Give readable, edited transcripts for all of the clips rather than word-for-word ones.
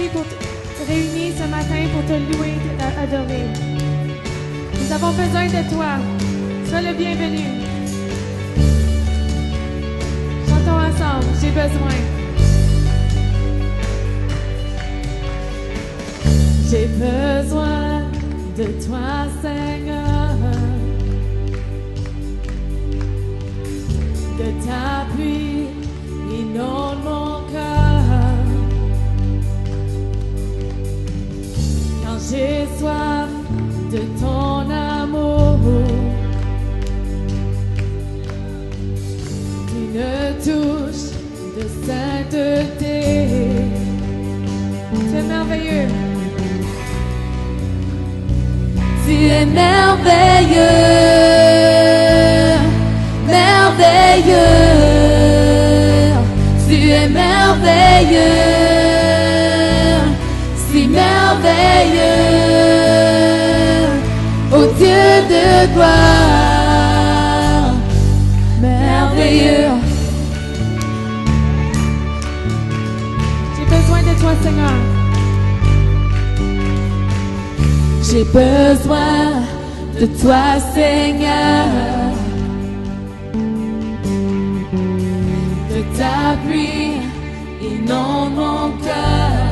merci pour réunir ce matin pour te louer et t'adorer. Nous avons besoin de toi. Sois le bienvenu. Chantons ensemble. J'ai besoin. J'ai besoin de toi, Seigneur, de ta pluie inonde mon cœur. Quand j'ai soif de ton amour, d'une touche de sainteté. Tu es merveilleux. Tu es merveilleux, merveilleux. Tu es merveilleux, si merveilleux. Ô Dieu de gloire, merveilleux. J'ai besoin de toi, Seigneur. J'ai besoin de toi, Seigneur, de ta pluie inonde mon cœur.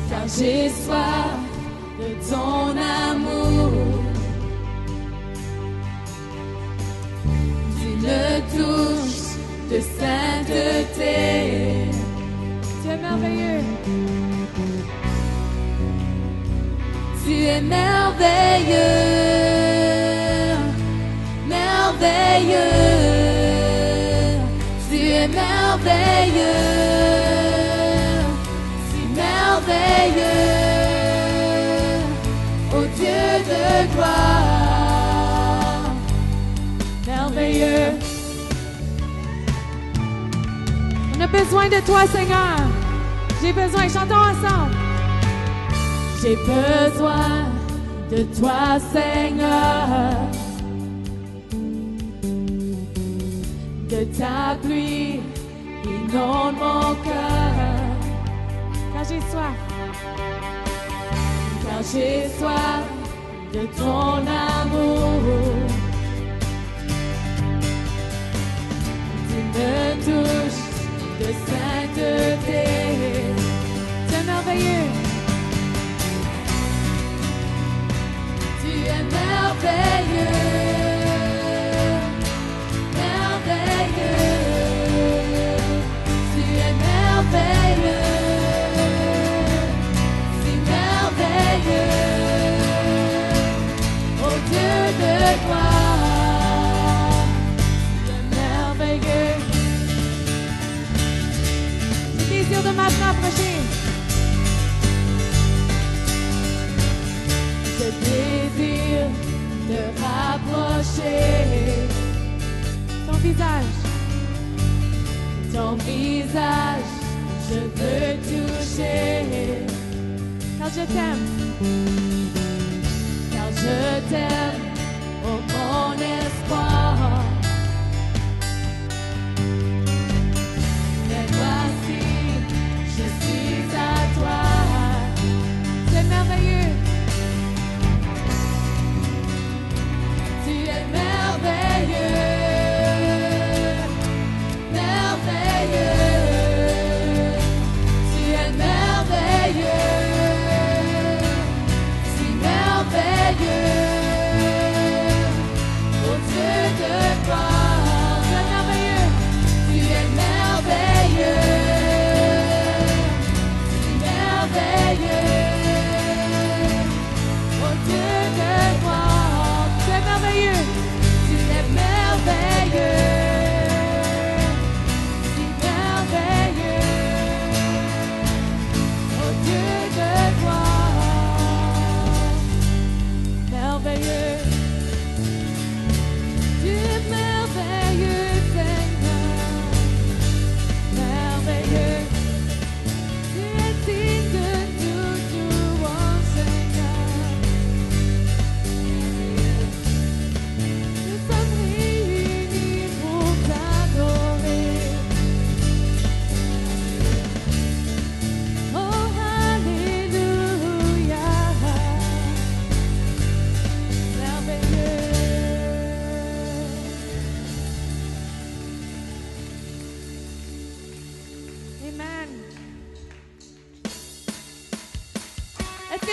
Car j'ai soif de ton amour, d'une touche de sainteté. Tu es merveilleux. Tu es merveilleux, merveilleux. Tu es merveilleux, si merveilleux. Ô Dieu de gloire, Merveilleux. On a besoin de toi, Seigneur. J'ai besoin. Chantons ensemble. J'ai besoin de toi, Seigneur, de ta pluie inonde mon cœur. Quand j'ai soif, Car j'ai soif de ton amour, d'une touche de sainteté. tu es merveilleux. Tu es merveilleux, merveilleux. Tu es merveilleux, si merveilleux. Ô Dieu de gloire, tu es merveilleux. J'ai désir de m'approcher. Je désire te rapprocher, Ton visage. ton visage, je veux toucher, Car je t'aime. car je t'aime, oh mon espoir. Mais voici, je suis à toi. C'est merveilleux. Tu es merveilleux, merveilleux. Tu es merveilleux, si merveilleux. Oh Dieu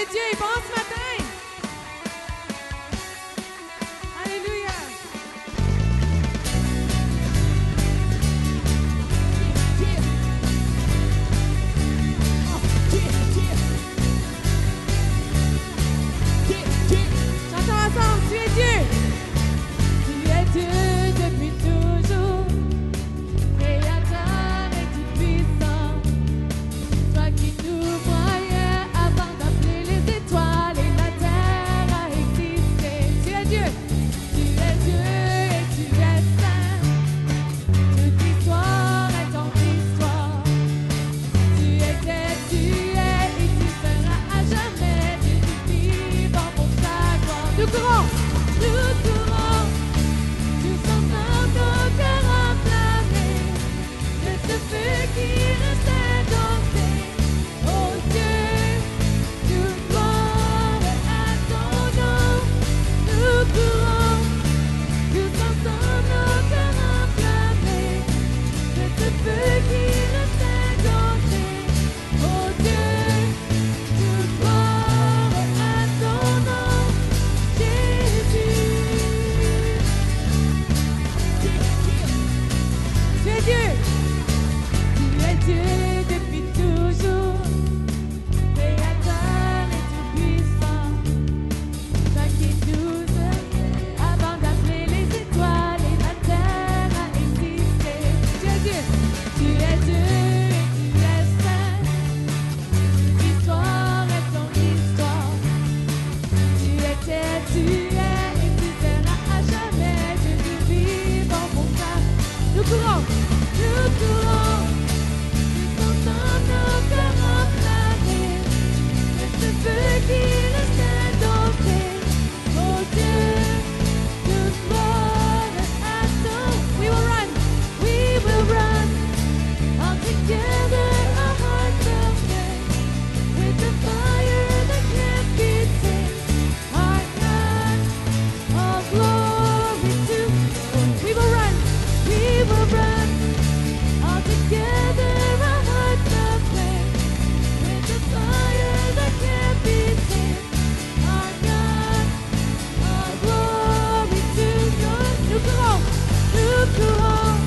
que Dieu est bon ce matin. Alléluia. Chantons ensemble, tu es Dieu. Tu es Dieu depuis toujours, créateur et tout-puissant. Toi qui nous voyais avant d'appeler les étoiles et la terre a existé. Tu es Dieu et tu es saint. Toute l'histoire est ton histoire. Tu étais, tu es et tu seras à jamais. Dieu du vivant pour ta gloire. Nous courons, tous ensemble nos cœurs enflammés de ce feu qui restait dompté. Oh Dieu, toute gloire à ton nom. Nous courons, tous ensemble nos cœurs enflammés de ce feu qui restait dompté. Oh Dieu, toute gloire à ton nom, Jésus. Tu es Dieu. Tu es Dieu depuis toujours, créateur et tout-puissant. Toi qui nous aimes avant d'appeler les étoiles et la terre a existé. Tu es Dieu et tu es saint. L'histoire est ton histoire. Tu étais, tu es et tu seras à jamais. Dieu du vivant pour ta. Nous courons, tous ensemble nos cœurs enflammés de ce feu qui restait dompté. Oh Dieu, toute gloire à ton. We will run all together, our hearts are filled with the fire that can't be tamed. Our God, all glory to. We will run all together, our hearts are filled with the fire that can't be tamed. Our God, all glory to your. Nous courons,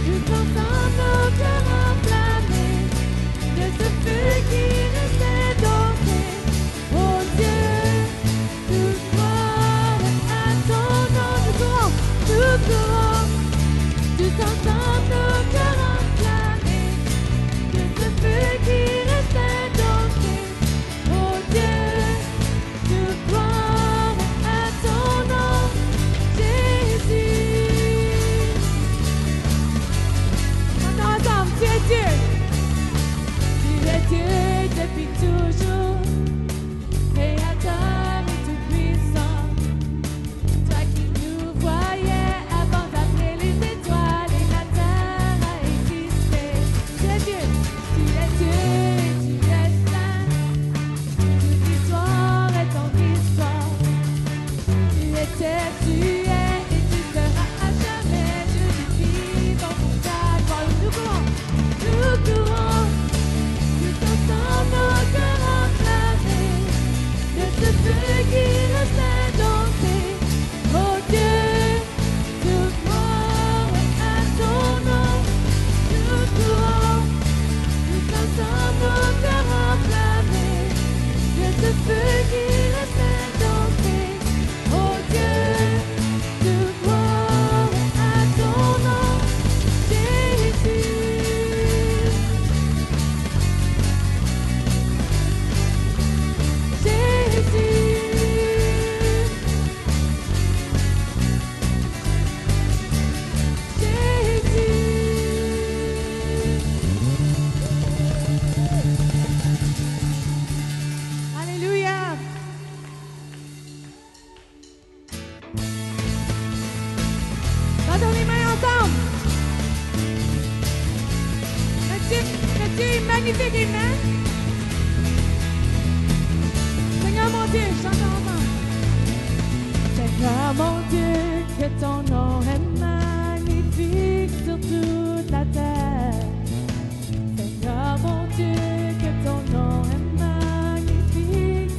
tous ensemble nos cœurs enflammés de ce feu qui restait dompté. Oh Dieu, toute gloire à ton nom. Nous courons, tous ensemble nos cœurs enflammés de ce feu qui restait dompté. Oh Dieu, toute gloire à ton nom, Jésus. Chantons ensemble, tu es Dieu. Tu es Dieu depuis toujours, créateur et tout-puissant. Toi qui nous voyais avant d'appeler les étoiles et la terre a existé. Tu es Dieu et tu es saint. Toute l'histoire est ton histoire. Tu étais, tu es et tu seras à jamais. Dieu du vivant pour ta gloire. Nous courons, tous ensemble nos cœurs enflammés de ce feu qui restait dompté. Oh Dieu, toute gloire à ton nom. Nous courons, tous ensemble nos cœurs enflammés de ce feu qui restait dompté. Oh Dieu, toute gloire à ton nom, Jésus. Alléluia. Battons les mains ensemble. Notre Dieu est magnifique, amen. Seigneur mon Dieu, chantons ensemble. Seigneur mon Dieu, que ton nom est magnifique sur toute la terre. Seigneur mon Dieu, que ton nom est magnifique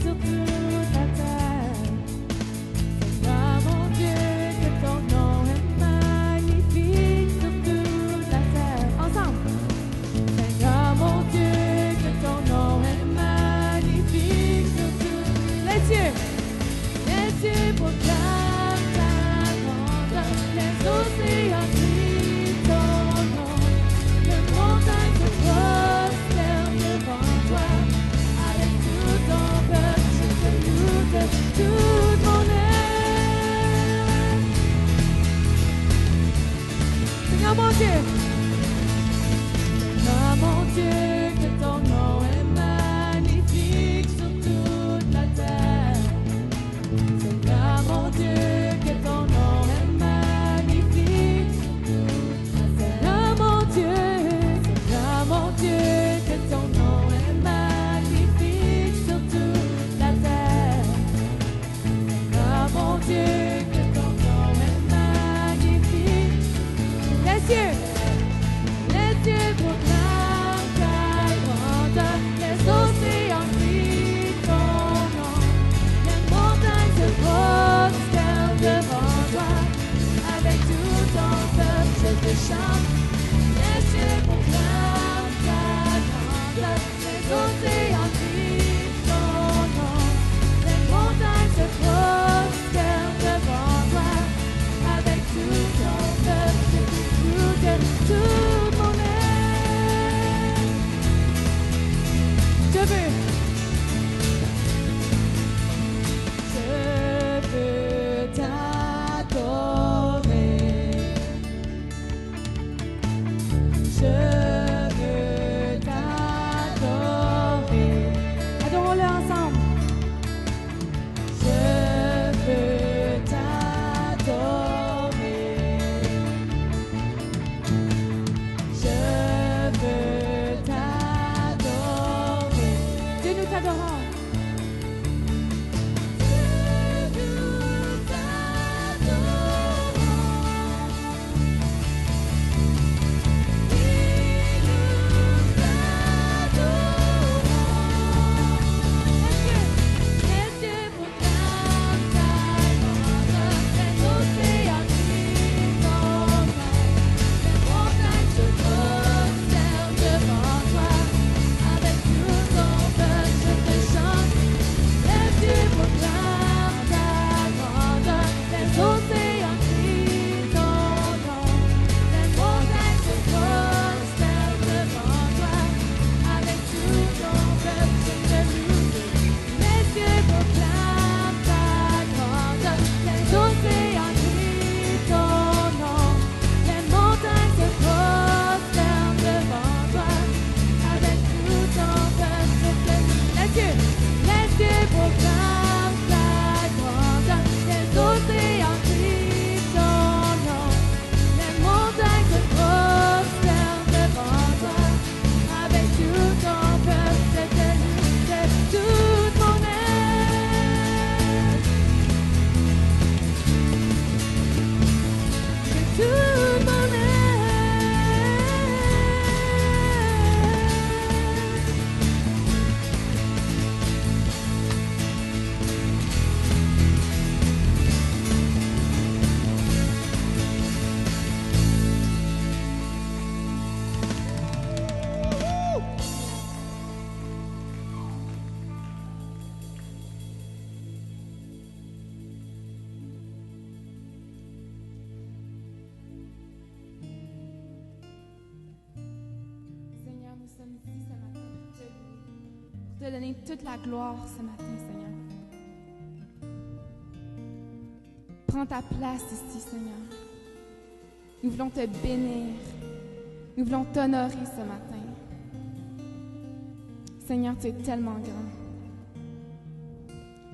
te donner toute la gloire ce matin, Seigneur. Prends ta place ici, Seigneur. Nous voulons te bénir. Nous voulons t'honorer ce matin. Seigneur, tu es tellement grand.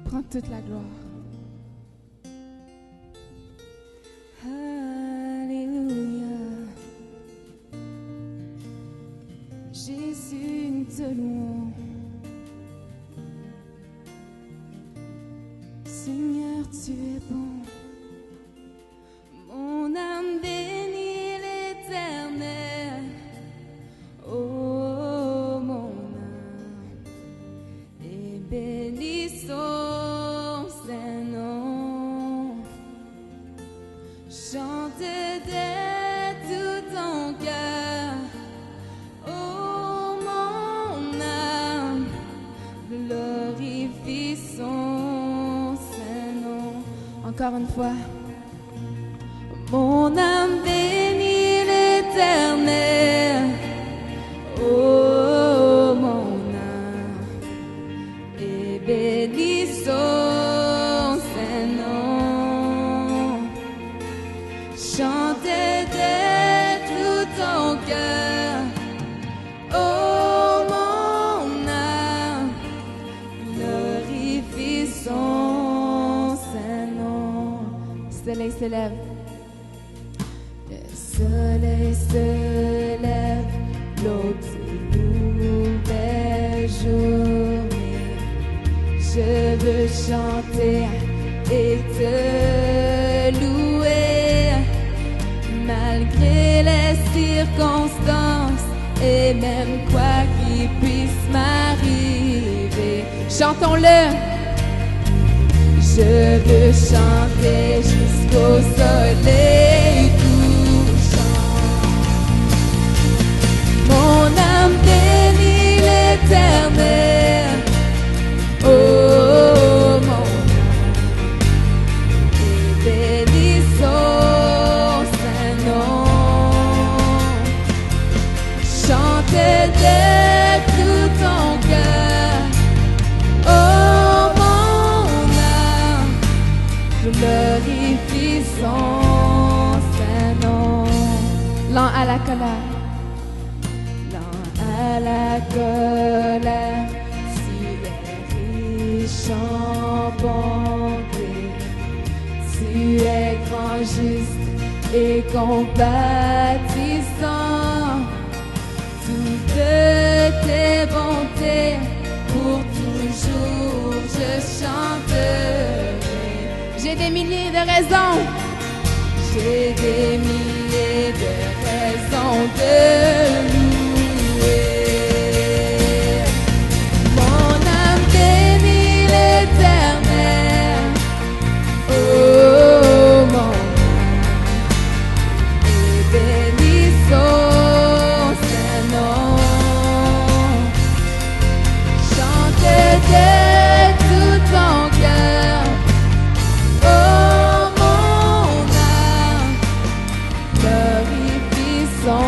Prends toute la gloire. Alléluia. Jésus, nous te louons. Seigneur, tu es bon. Mon âme bénit l'Éternel. Oh, mon âme, et bénis son Saint-Nom. Chante de tout ton cœur. Oh, mon âme, glorifie son Saint-Nom. Encore une fois. Mon âme bénit l'Éternel. Oh, mon âme, et bénis son Saint-Nom. Chante de tout ton cœur. Oh, mon âme, glorifie son Saint-Nom. Le soleil se lève. Le soleil se lève, l'aube d'une nouvelle journée. Je veux chanter et te louer, malgré les circonstances et même quoi qui puisse m'arriver. Chantons-le. Je veux chanter jusqu'au soleil couchant. Mon âme bénit l'Éternel. Oh, mon âme, et bénis son Saint-Nom. Chante de tout ton cœur. Oh, mon âme, glorifie son Saint-Nom. Lent à la colère. À la colère, tu es riche en bonté, tu es grand, juste et compatissant. Toutes tes bontés, pour toujours je chanterai. J'ai des milliers de raisons, j'ai des milliers de raisons de louer. Mon âme bénit l'Éternel. Oh, mon âme, et bénis son Saint-Nom. Chante de tout ton cœur. Oh, mon âme, glorifie son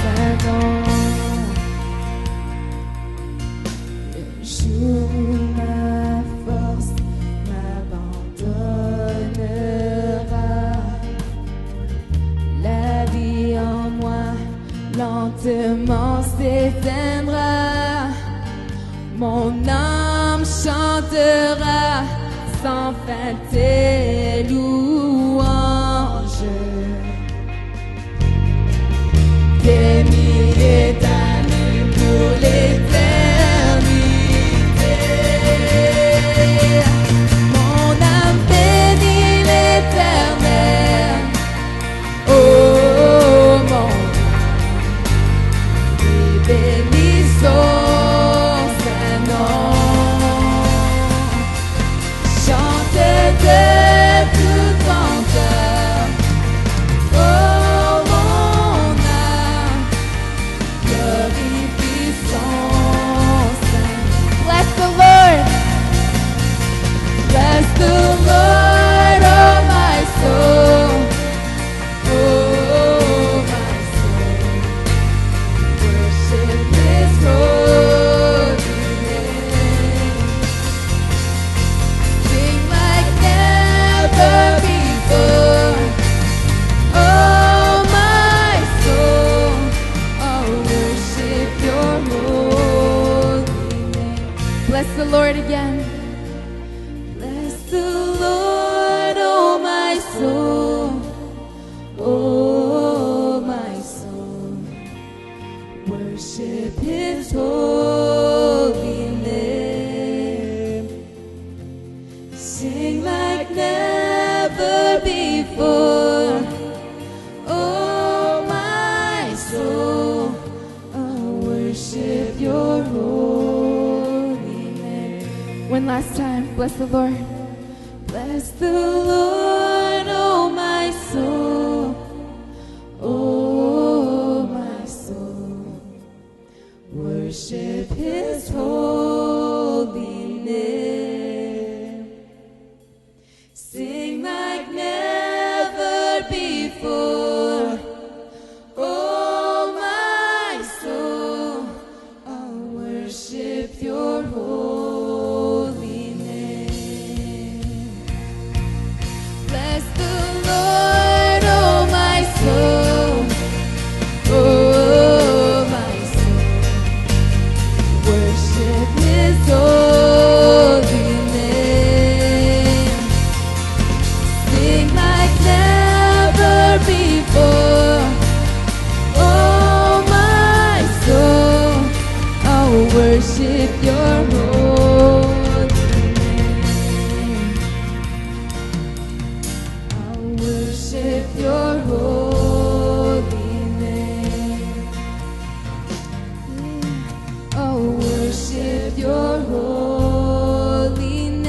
Saint-Nom. Le jour où ma force m'abandonnera, la vie en moi lentement s'éteindra. Mon âme chantera sans fin tes louanges. Des milliers d'années pour l'éternité. Mon âme bénit l'Éternel. Oh, mon âme, et bénis son Saint-Nom. Chante de tout ton cœur. Bless the Lord again. Bless the Lord, oh my soul, oh my soul. Worship His holy name. Sing like never before, oh my soul. I'll worship Your holy name. One last time. Bless the Lord. Bless the Lord, oh my soul, oh my soul. Worship His holy name. Sing like never before, oh my soul. I'll worship Your holy name. Bless the Lord, oh my soul, oh my soul. Worship His holy name. Sing like never before, oh my soul. I'll worship Your holy name. I'll worship Your holy name. I'll worship Your holy name.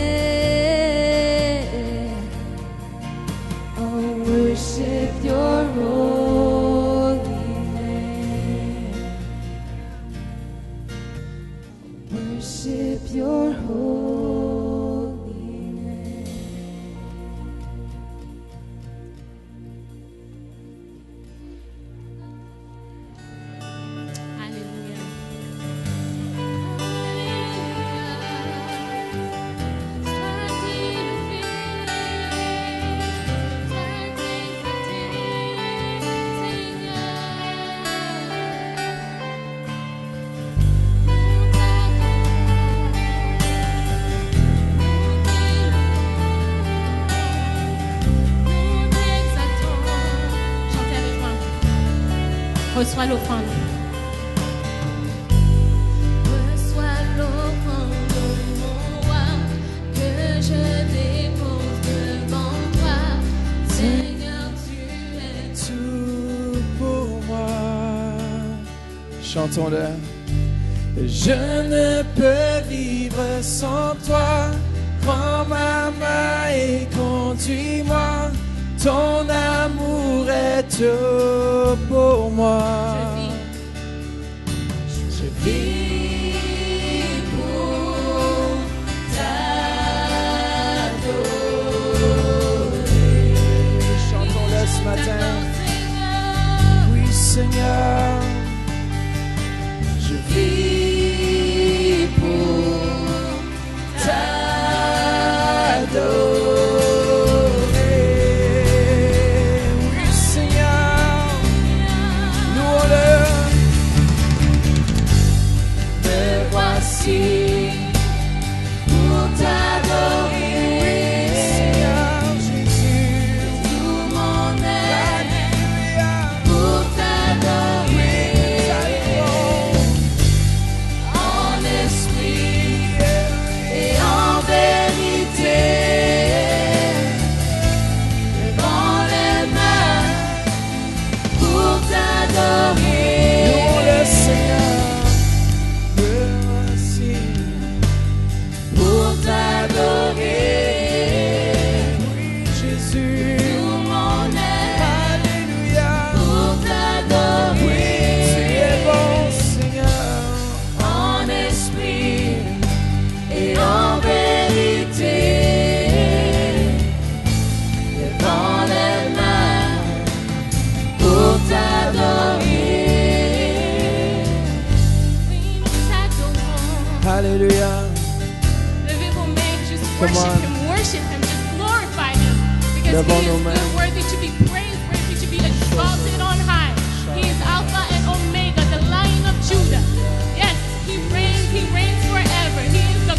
I'll worship Your holy name. Worship Your holy name. Hallelujah. Chantez avec moi. Reçois l'offrande. Reçois l'offrande de mon roi, que je dépose devant toi. Seigneur, tu es Tout pour moi. Chantons-le. Je ne peux vivre sans toi. Prends ma main et conduis-moi. Ton amour est tout pour moi. Je vis pour t'adorer. Chantons-le ce matin. Seigneur, Oui, Seigneur. Je vis pour t'adorer. Oui, Seigneur. Louons-le. me voici pour t'adorer. Seigneur Jésus. Tout mon être Alléluia. pour t'adorer. En esprit et en vérité. Devant les mains pour t'adorer. Louons-le, Seigneur. Me voici. Pour t'adorer. Oui, Jésus. Tout mon être Alléluia. pour Oui, t'adorer. tu es bon, Seigneur. En esprit et en vérité. Devant les mains pour t'adorer. Oui, nous t'adorons. Alléluia. Levez vos mains, just Come worship on. Him, just glorify Him. Because Levons He nos is mains. good, worthy to be praised, worthy to be exalted on high. He is Alpha and Omega, the Lion of Judah. Yes, He reigns forever. He is the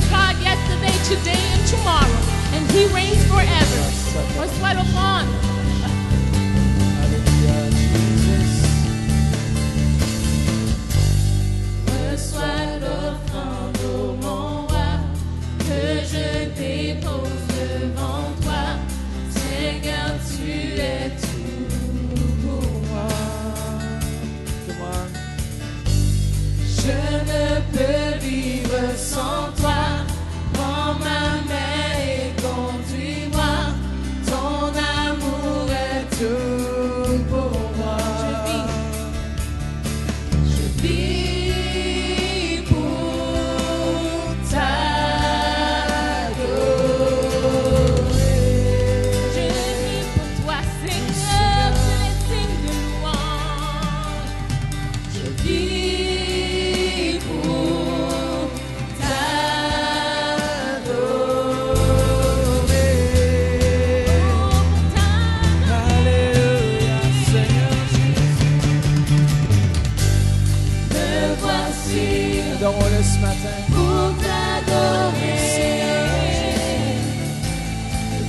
Adorons-le ce matin. pour t'adorer.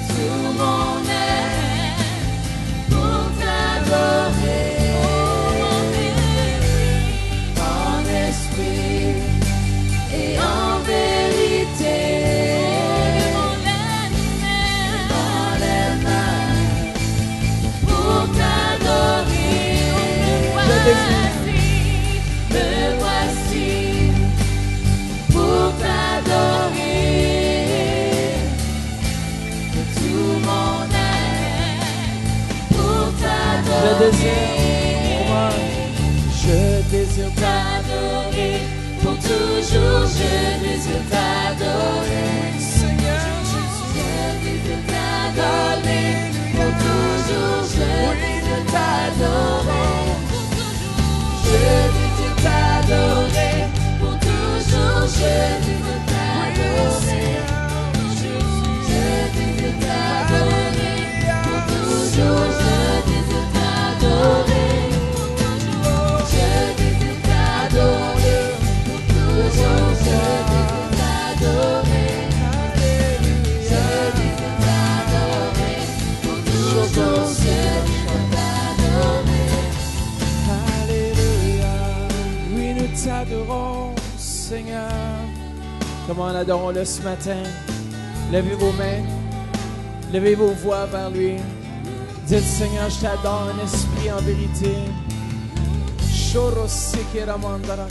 Tout mon être pour t'adorer. En esprit et en vérité. Dans les mains pour t'adorer. Me voici pour t'adorer. De tout mon être pour t'adorer. Je désire, je désire t'adorer pour toujours. Je désire t'adorer. Seigneur Jésus. Je désire t'adorer pour toujours. Je désire t'adorer. Je désire t'adorer pour toujours. Je désire t'adorer. Je désire t'adorer pour toujours. Je désire t'adorer. Je désire t'adorer pour toujours. Je désire t'adorer. Je désire t'adorer pour toujours. Je désire t'adorer. Alléluia. Oui, nous t'adorons, Seigneur. Comment adorons-le ce matin. Levez vos mains. Levez vos voix vers lui. Dites, Seigneur, je t'adore en esprit, en vérité.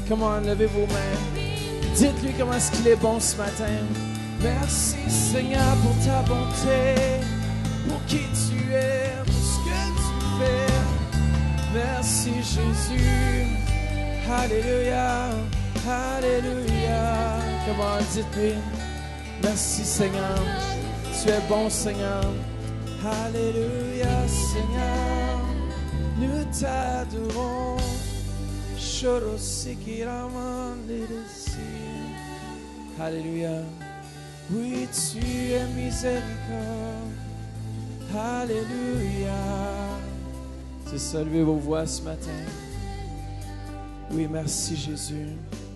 Comment levez vos mains. Dites-lui comment est-ce qu'il est bon ce matin. Merci, Seigneur, pour ta bonté, pour qui tu es, pour ce que tu fais. Merci, Jésus. Alléluia. Alléluia. Comment dites-lui. Merci, Seigneur. Tu es bon, Seigneur. Alléluia, Seigneur. Nous t'adorons. Alléluia. Oui, tu es miséricorde. Alléluia. C'est ça, levez vos voix ce matin. Oui, merci Jésus.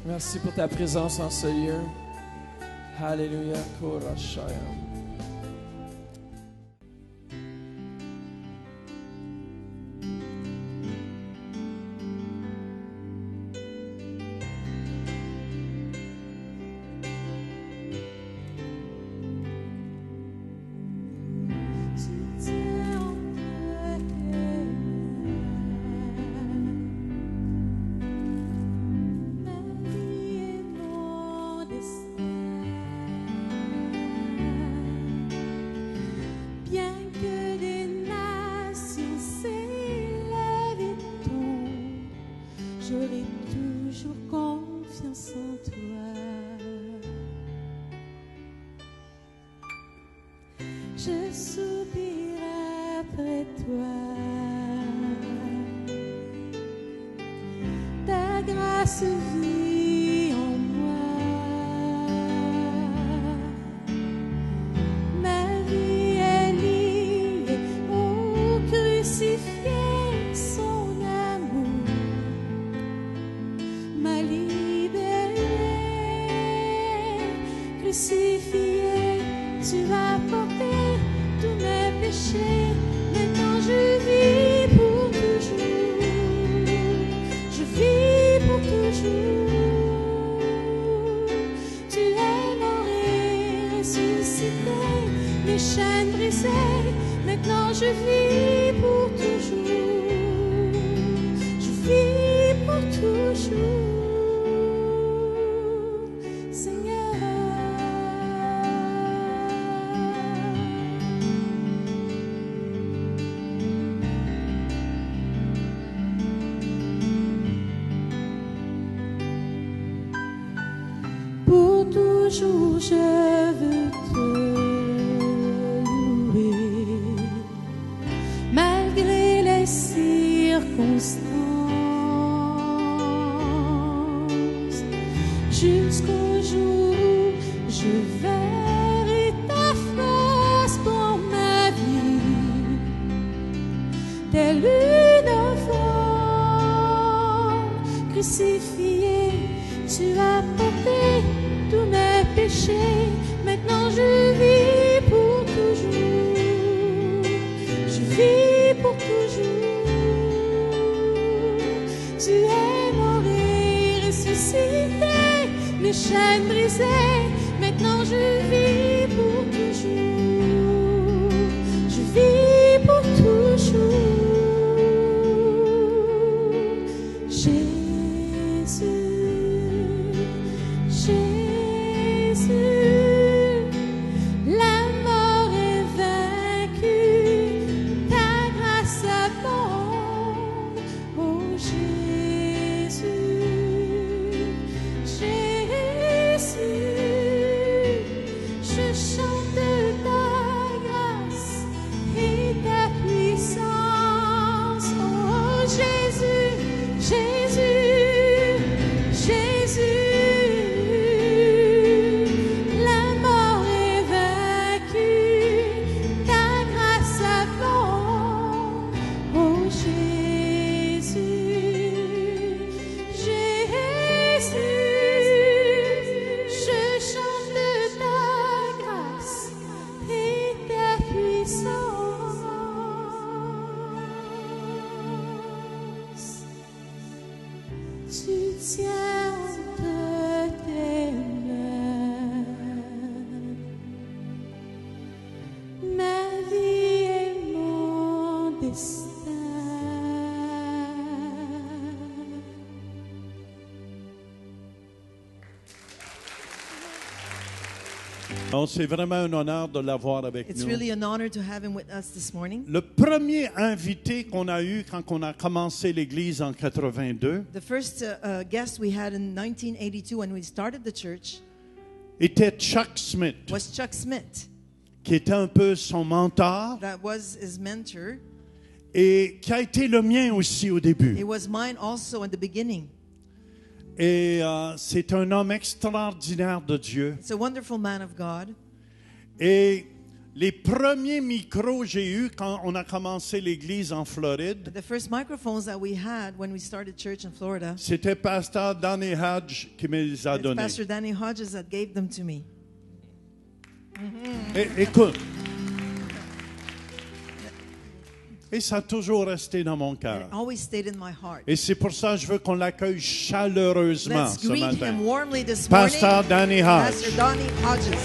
Merci pour ta présence en ce lieu. Alléluia. Korashaya. J'aurai toujours confiance en toi. Je soupirerai après toi. Ta grâce vit en moi. Ma vie est liée au crucifié. Son amour m'a libérée. Crucifié, tu as porté tous mes péchés. Maintenant je vis pour toujours. Je vis pour toujours. Tu es mort et ressuscité, mes chaînes brisées. Maintenant je vis pour toujours. Je vis pour toujours. Pour toujours je veux te louer, malgré les circonstances, jusqu'au jour où je verrai ta face pour ma vie, telle une offrande crucifiée, tu as les chaînes brisées. Maintenant je vis pour toujours. Je vis pour toujours. Jésus, Jésus, la mort est vaincue, ta grâce abonde. Oh Jésus, Jésus, je chante ta grâce et ta puissance. Oh Jésus, Jésus, Jésus, la mort est vaincue, ta grâce abonde. Oh Jésus, Jésus, je chante ta grâce et ta puissance. Tu tiens entre tes mains ma vie et mon destin. Non, c'est vraiment un honneur de l'avoir avec It's nous. really an honor to have him with us this morning. Le premier invité qu'on a eu quand on a commencé l'Église en 82 The first guest we had in 1982 when we started the church était Chuck Smith, was Chuck Smith. qui était un peu son mentor That was his mentor. et qui a été le mien aussi au début. It was mine also in the beginning. Et c'est un homme extraordinaire de Dieu. It's a wonderful man of God. Et les premiers micros que j'ai eus quand on a commencé l'Église en Floride, The first microphones that we had when we started church in Florida, c'était Pasteur Danny Hodge qui me les a it's donnés. Pastor Danny Hodges that gave them to me. Écoute. Et ça a toujours resté dans mon It cœur. always stayed in my heart. Et c'est pour ça que je veux qu'on l'accueille chaleureusement Let's ce greet matin. him warmly this morning. Pasteur Danny Hodge. Pastor Danny Hodges.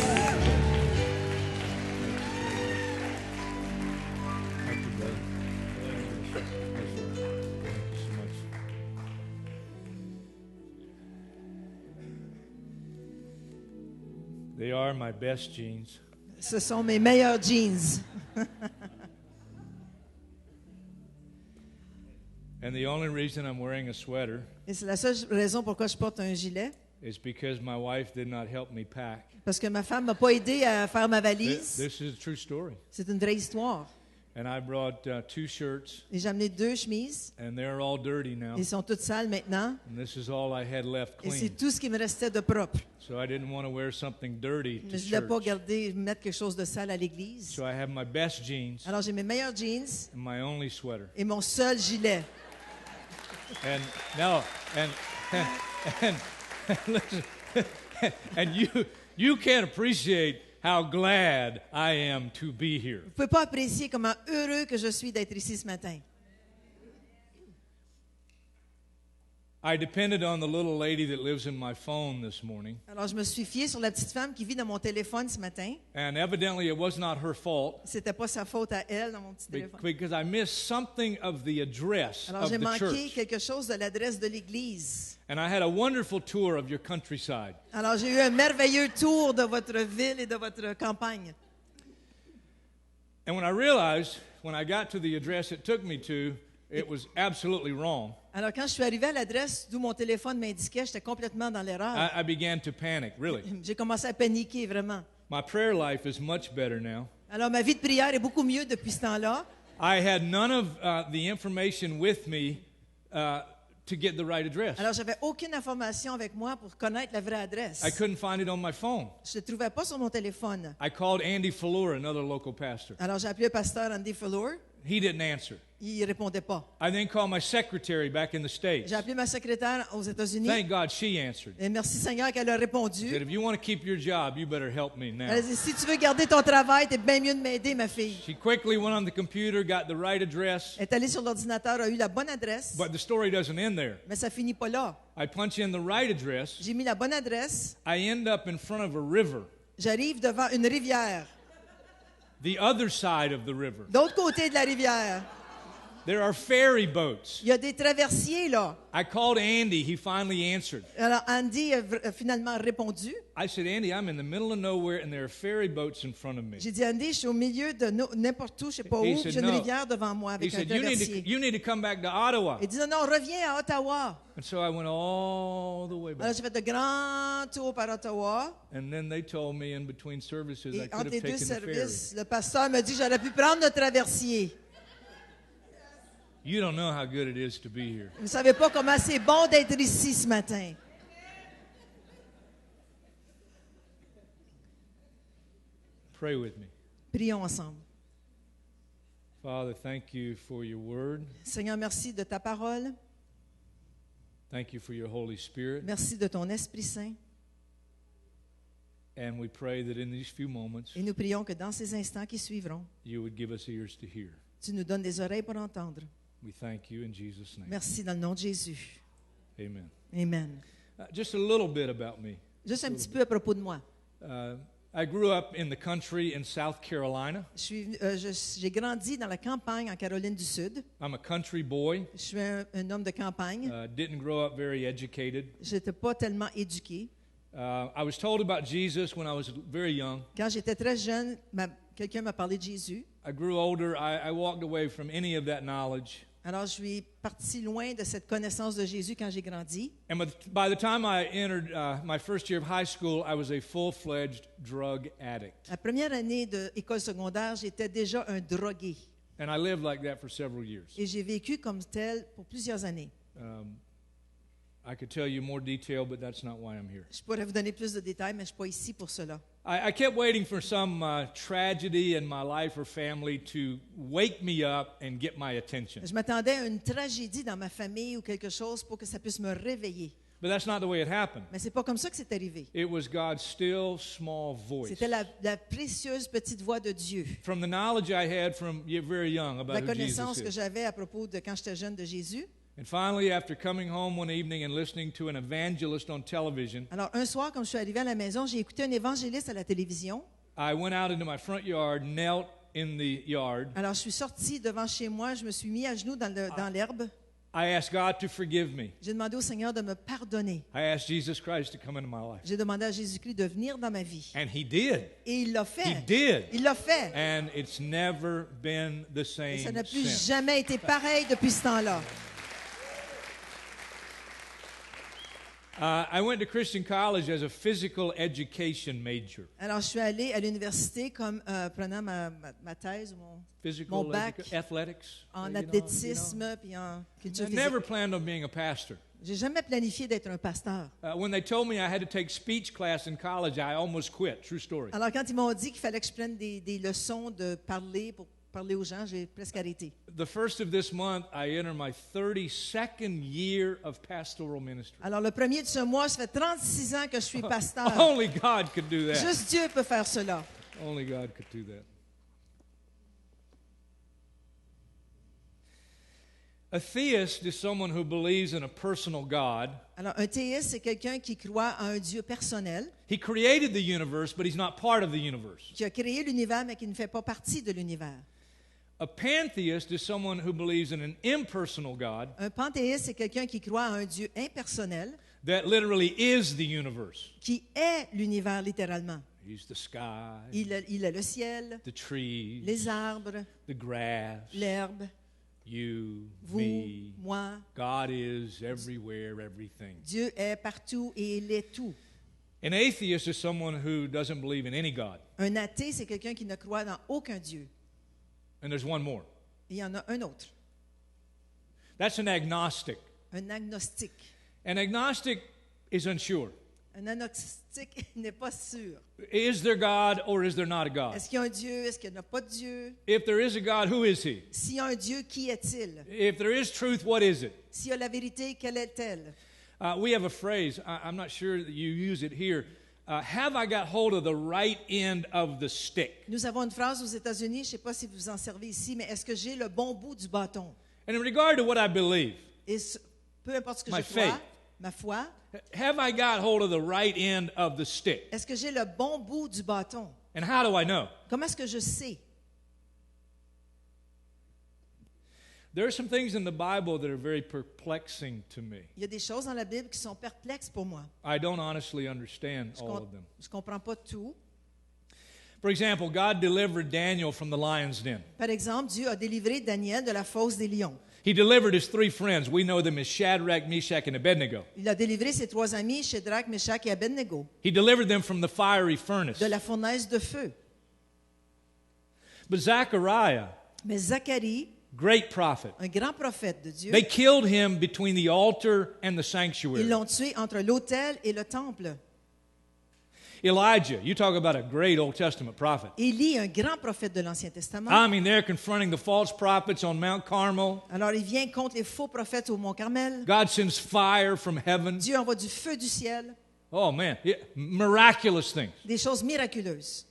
Thank you, brother. Thank you so much. They are my best jeans. Ce sont mes meilleurs jeans. And the only reason I'm wearing a sweater Et c'est la seule raison pourquoi je porte un gilet. is because my wife did not help me pack. Parce que ma femme m'a pas aidé à faire ma valise. This is a true story. C'est une vraie histoire. And I brought 2 shirts, Et j'ai amené 2 chemises. and they're all dirty now. Ils sont toutes sales maintenant. And this is all I had left Et c'est clean. tout ce qui me restait de propre. So I didn't want to wear something dirty Mais to je voulais pas church. mettre quelque chose de sale à l'église. So I have my best jeans Alors j'ai mes meilleurs jeans and my only sweater. et mon seul gilet. And now, and listen, and you can't appreciate how glad I am to be here. Vous pouvez pas apprécier comment heureux que je suis d'être ici ce matin. I depended on the little lady that lives in my phone this morning, Alors je me suis fiée sur la petite femme qui vit dans mon téléphone ce matin. and evidently it was not her fault C'était pas sa faute à elle dans mon petit téléphone. because I missed something of the address Alors of j'ai the manqué church. quelque chose de l'adresse de l'église. And I had a wonderful tour of your countryside. Alors j'ai eu un merveilleux tour de votre ville et de votre campagne. And when I realized, when I got to the address it took me to, it was absolutely wrong, Alors quand je suis arrivé à l'adresse d'où mon téléphone m'indiquait, j'étais complètement dans l'erreur. I began to panic, really. J'ai commencé à paniquer vraiment. My prayer life is much better now. Alors ma vie de prière est beaucoup mieux depuis ce temps-là. I had none of the information with me to get the right address. Alors j'avais aucune information avec moi pour connaître la vraie adresse. I couldn't find it on my phone. Je ne trouvais pas sur mon téléphone. I called Andy Fuller, another local pastor, Alors j'ai appelé le pasteur Andy Fuller He didn't answer. Il répondait pas. I then called my secretary back in the States. J'ai appelé ma secrétaire aux États-Unis. Thank God she answered. Et merci Seigneur qu'elle a She répondu. said, if you want to keep your job, you better help me now. Elle a dit, si tu veux garder ton travail, t'es bien mieux de m'aider, ma fille. She quickly went on the computer, got the right address, Elle est allée sur l'ordinateur, a eu la bonne adresse, but the story doesn't end there. mais ça finit pas là. I punch in the right address. J'ai mis la bonne adresse. I end up in front of a river, J'arrive devant une rivière. the other side of the river. D'autre côté de la rivière, There are ferry boats. il y a des traversiers là. I called Andy. He finally answered. Alors Andy a finalement répondu. I said, Andy, I'm in the middle of nowhere and there are ferry boats in front of me. J'ai dit, Andy, je suis au milieu de n'importe où, je sais pas He où, said, j'ai une no. rivière devant moi He avec un said, traversier. you need to come back to Ottawa. Il dit, non, non, reviens à Ottawa. And so I went all the way Alors back. j'ai fait de grands tours par Ottawa. And then they told me in between services I Et could entre les have deux taken the ferry. services, le pasteur m'a dit que j'aurais pu prendre le traversier. You don't know how good it is to be here. Vous ne savez pas comment c'est bon d'être ici ce matin. Pray with me. Prions ensemble. Father, thank you for your word. Seigneur, merci de ta parole. Thank you for your Holy Spirit. Merci de ton Esprit Saint. And we pray that in these few moments, Et nous prions que dans ces instants qui suivront, you would give us ears to hear. tu nous donnes des oreilles pour entendre. We thank you in Jesus' name. Merci dans le nom de Jésus. Amen. Amen. Just a little bit about me. Juste un petit peu à propos de moi. I grew up in the country in South Carolina. J'ai grandi dans la campagne en Caroline du Sud. I'm a country boy. Je suis un homme de campagne. Didn't grow up very educated. Je n'étais pas tellement éduqué. I was told about Jesus when I was very young. Quand j'étais très jeune, quelqu'un m'a parlé de Jésus. I grew older. I walked away from any of that knowledge. Alors, je suis parti loin de cette connaissance de Jésus quand j'ai grandi. And by the time I entered my first year of high school, I was a full-fledged drug addict. La première année d'école secondaire, j'étais déjà un drogué. And I lived like that for several years. Et j'ai vécu comme tel pour plusieurs années. I could tell you more detail, but that's not why I'm here. Je pourrais vous donner plus de détails, mais je ne suis pas ici pour cela. I kept waiting for some tragedy in my life or family to wake me up and get my attention. Je m'attendais à une tragédie dans ma famille ou quelque chose pour que ça puisse me réveiller. But that's not the way it happened. Mais c'est pas comme ça que c'est arrivé. It was God's still small voice. C'était la précieuse petite voix de Dieu. From the knowledge I had from very young about La who connaissance Jesus que is. j'avais à propos de quand j'étais jeune de Jésus. And finally, after coming home one evening and listening to an evangelist on television, Alors, un soir, comme je suis arrivé à la maison, j'ai écouté un évangéliste à la télévision. I went out into my front yard, knelt in the yard. Alors, je suis sorti devant chez moi, je me suis mis à genoux dans l'herbe. I asked God to forgive me. J'ai demandé au Seigneur de me pardonner. I asked Jesus Christ to come into my life. J'ai demandé à Jésus-Christ de venir dans ma vie. And He did. Et il l'a He fait. did. Il l'a fait. And it's never been the Et same ça n'a plus since. jamais été pareil depuis ce temps-là. I went to Christian college as a physical education major. Alors, je suis allée à l'université comme prenant ma thèse, mon Physical bac athletics. en you know. athlétisme puis en culture I physique. never planned on being a pastor. J'ai jamais planifié d'être un pasteur. When they told me I had to take speech class in college, I almost quit. True story. Alors, quand ils m'ont dit qu'il fallait que je prenne des leçons de parler pour parler aux gens, j'ai presque arrêté. The first of this month, I enter my 32nd year of pastoral ministry. Alors, le premier de ce mois, ça fait 36 ans que je suis pasteur. Only God could do that. Juste Dieu peut faire cela. Only God could do that. A theist is someone who believes in a personal God. Alors, un théiste, c'est quelqu'un qui croit à un Dieu personnel, He created the universe, but he's not part of the universe. qui a créé l'univers, mais qui ne fait pas partie de l'univers. A pantheist is someone who believes in an impersonal God Un panthéiste, c'est quelqu'un qui croit à un Dieu impersonnel, that literally is the universe. qui est l'univers littéralement. He's the sky, Il est le ciel, the trees, les arbres, the grass, l'herbe, you, vous, me. moi. God is everywhere, everything. Dieu est partout et il est tout. An atheist is someone who doesn't believe in any God. Un athée, c'est quelqu'un qui ne croit dans aucun Dieu. And there's one more. Et il y en a un autre, That's an agnostic. un agnostique. An agnostic is unsure. Un agnostique n'est pas sûr. Is there God or is there not a God? Est-ce qu'il y a un Dieu? Est-ce qu'il n'y a pas de Dieu? If there is a God, who is He? S'il y a un Dieu, qui est-il? If there is truth, what is it? S'il y a la vérité, quelle est-elle? We have a phrase, I'm not sure that you use it here. Have I got hold of the right end of the stick? Nous avons une phrase aux États-Unis, je ne sais pas si vous en servez ici, mais est-ce que j'ai le bon bout du bâton? And in regard to what I believe, Et peu importe ce que My je crois, faith. ma foi, have I got hold of the right end of the stick? est-ce que j'ai le bon bout du bâton? And how do I know? Comment est-ce que je sais? There are some things in the Bible that are very perplexing to me. Il y a des choses dans la Bible qui sont perplexes pour moi. I don't honestly understand all of them. Je ne comprends pas tout. For example, God delivered Daniel from the lion's den. Par exemple, Dieu a délivré Daniel de la fosse des lions. He delivered his three friends. We know them as Shadrach, Meshach, and Abednego. Il a délivré ses trois amis, Shadrach, Meshach et Abednego, He delivered them from the fiery furnace. de la fournaise de feu. But Zechariah, Mais Zacharie, great prophet, un grand prophète de Dieu, they killed him between the altar and the ils sanctuary. l'ont tué entre l'autel et le temple. Elijah, you talk about a great Old Testament prophet. Élie, un grand prophète de l'Ancien Testament. I mean, they're confronting the false prophets on Mount Carmel. Alors, il vient contre les faux prophètes au Mont Carmel. God sends fire from heaven. Dieu envoie du feu du ciel, Oh, man. Yeah, miraculous things. des choses miraculeuses.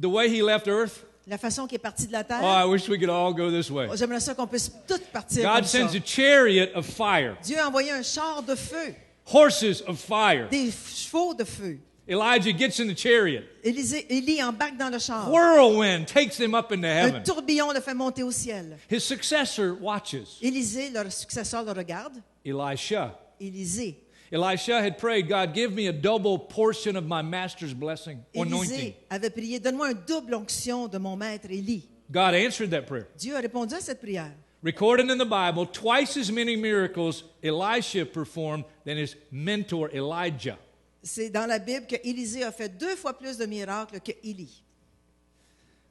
The way he left earth, La façon qu'il est parti de la terre, oh, I wish we could all go this way. j'aimerais ça qu'on puisse tous partir God comme ça. sends a chariot of fire, Dieu a envoyé un char de feu, horses of fire. des chevaux de feu. Elijah gets in the chariot. Élie embarque dans le char. Whirlwind takes him up into Un heaven. tourbillon le fait monter au ciel. His successor watches. Élisée, leur successeur, le regarde. Elisha. Élisée. Elisha had prayed, God, give me a double portion of my master's blessing, anointing. Élisée avait prié, donne-moi une double onction de mon maître Élie. God answered that prayer. Dieu a répondu à cette prière. Recorded in the Bible, twice as many miracles Elisha performed than his mentor Elijah. C'est dans la Bible que Élisée a fait 2 fois plus de miracles que Élie.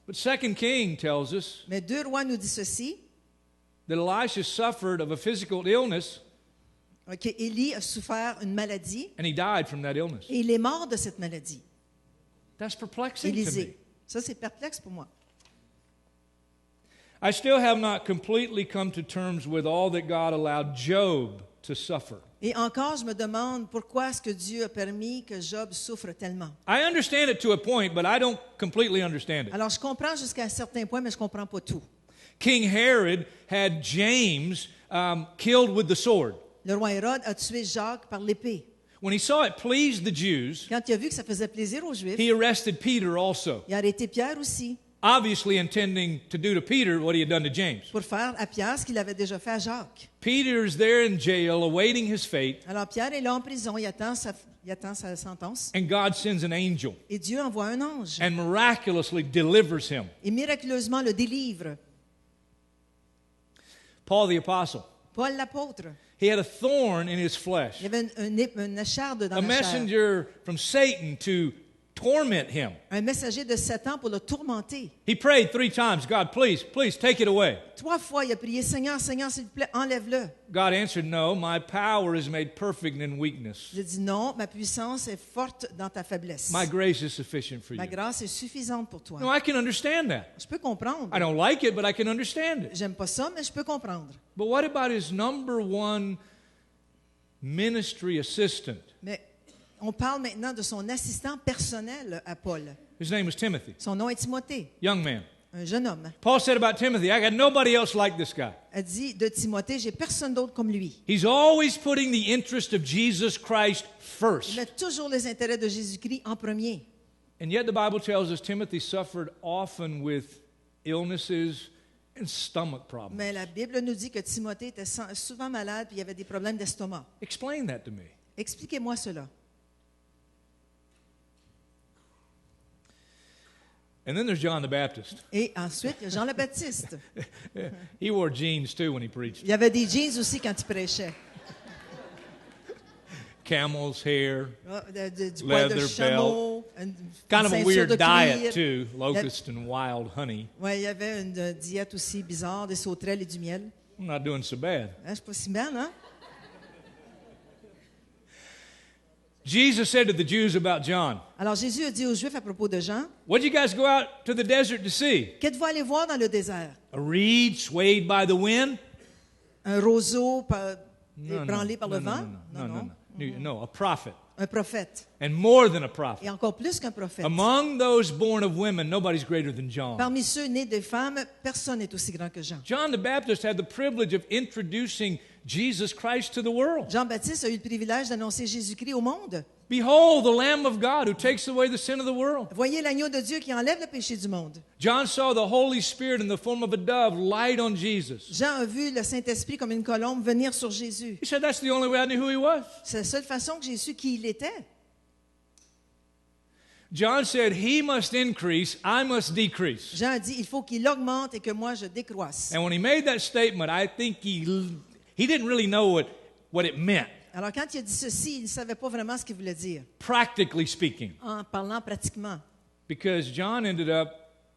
But 2 King tells us Mais 2 Rois nous dit ceci, that Elisha suffered of a physical illness que Élie a souffert une maladie and he died from that illness. et il est mort de cette maladie. That's perplexing to me. Élisée. Ça, c'est perplexe pour moi. I still have not completely come to terms with all that God allowed Job to suffer. Et encore, je me demande pourquoi est-ce que Dieu a permis que Job souffre tellement. I understand it to a point, but I don't completely understand it. Alors, je comprends jusqu'à un certain point, mais je ne comprends pas tout. King Herod had James killed with the sword. Le roi Hérode a tué Jacques par l'épée. When he saw it pleased the Jews, Quand il a vu que ça faisait plaisir aux Juifs, he arrested Peter also, il a arrêté Pierre aussi obviously intending to do to Peter what he had done to James. pour faire à Pierre ce qu'il avait déjà fait à Jacques. Peter's there in jail awaiting his fate, Alors Pierre est là en prison, il attend sa sentence. and God sends an angel Et Dieu envoie un ange and miraculously delivers him. et miraculeusement le délivre. Paul the apostle, Paul l'apôtre, he had a thorn in his flesh, il y avait une écharde dans a la chair. messenger from Satan to torment him. Un messager de Satan pour le tourmenter. He prayed 3 times, God, please, please take it away. 3 fois, il a prié, Seigneur, Seigneur, s'il te plaît, enlève-le. God answered, no, my power is made perfect in weakness. Il a dit non, ma puissance est forte dans ta faiblesse. My grace is sufficient for Ma you. grâce est suffisante pour toi. No, I can understand that. Je peux comprendre. I don't like it, but I can understand it. J'aime pas ça, mais je peux comprendre. But what about his number one ministry assistant? Mais on parle maintenant de son assistant personnel à Paul. His name was Timothy, Son nom est Timothée, young man. un jeune homme. Paul said about Timothy, I got nobody else like this guy. A dit de Timothée, j'ai personne d'autre comme lui. He's always putting the interest of Jesus Christ Il first. met toujours les intérêts de Jésus-Christ en premier. And yet the Bible tells us Timothy suffered often with illnesses and stomach problems. Mais la Bible nous dit que Timothée était souvent malade et il y avait des problèmes d'estomac. Explain that to me. Expliquez-moi cela. And then there's John the Baptist. Et ensuite, il y a Jean le Baptiste. He wore jeans too when he preached. Il y avait des jeans aussi quand il prêchait. Camel's hair, Du poil de Leather chameau, une kind of a ceinture weird de diet cuir. too, locust and wild honey. Ouais, il y avait une diète aussi bizarre, des sauterelles et du miel. I'm not doing so bad. Hein, c'est pas si mal, hein? Jesus said to the Jews about John, Alors Jésus a dit aux Juifs à propos de Jean, "What'd you guys go out to the desert to see? qu'êtes-vous allé voir dans le désert? A reed swayed by the wind?" Un roseau No, ébranlé par le vent? No, a prophet. Un prophète. And more than a prophet. Et encore plus qu'un prophète. Among those born of women, nobody's greater than John. Parmi ceux nés des femmes, personne n'est aussi grand que Jean. John the Baptist had the privilege of introducing Jesus Christ to the world. Jean-Baptiste a eu le privilège d'annoncer Jésus-Christ au monde. Behold, the Lamb of God who takes away the sin of the world. Voyez l'agneau de Dieu qui enlève le péché du monde. John saw the Holy Spirit in the form of a dove light on Jesus. Jean a vu le Saint-Esprit comme une colombe venir sur Jésus. He said, "That's the only way I knew who he was." C'est la seule façon que j'ai su qui il était. John said, "He must increase, I must decrease." Jean a dit, il faut qu'il augmente et que moi je décroisse. And when he made that statement, I think he didn't really know what it meant, Alors quand il a dit ceci, il ne savait pas vraiment ce qu'il voulait dire, practically speaking, en parlant pratiquement. because John ended up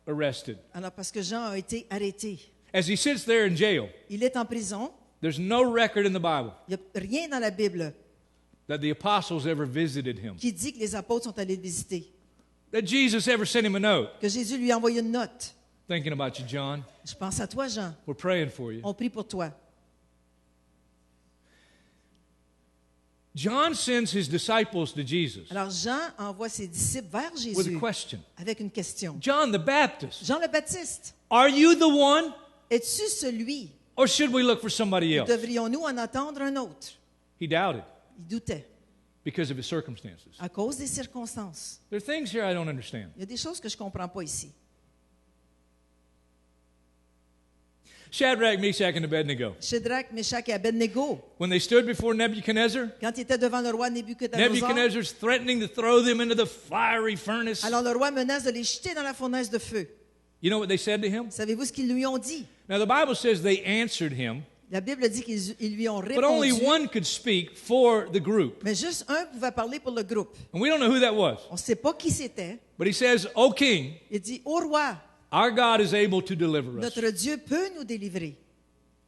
arrested. Alors parce que Jean a été arrêté. As he sits there in jail, Il est en prison. there's no record in the Bible Il n'y a rien dans la Bible that the apostles ever visited him, qui dit que les apôtres sont allés le visiter. that Jesus ever sent him a note. Que Jésus lui a envoyé une note. Thinking about you, John. Je pense à toi, Jean. We're praying for you. On prie pour toi. John sends his disciples to Jesus Alors Jean envoie ses disciples vers with a Jésus question. avec une question. John the Baptist, Jean le Baptiste, are you the one, es-tu celui or should we look for somebody ou else? devrions-nous en attendre un autre? He doubted Il doutait because of his circumstances. à cause des circonstances. There are things here I don't understand. Il y a des choses que je ne comprends pas ici. Shadrach, Meshach, and Abednego. Shadrach, Meshach et Abednego, When they stood before Nebuchadnezzar, quand ils étaient devant le roi Nebuchadnezzar, Nebuchadnezzar's threatening to throw them into the fiery furnace. alors le roi menace de les jeter dans la fournaise de feu. You know what they said to him? Savez-vous ce qu'ils lui ont dit? Now, the Bible says they answered him, La Bible dit qu'ils lui ont but only répondu, one could speak for the group. mais juste un pouvait parler pour le groupe. And we don't know who that was. On ne sait pas qui c'était. But he says, O king, Il dit, ô roi, our God is able to deliver us. notre Dieu peut nous délivrer.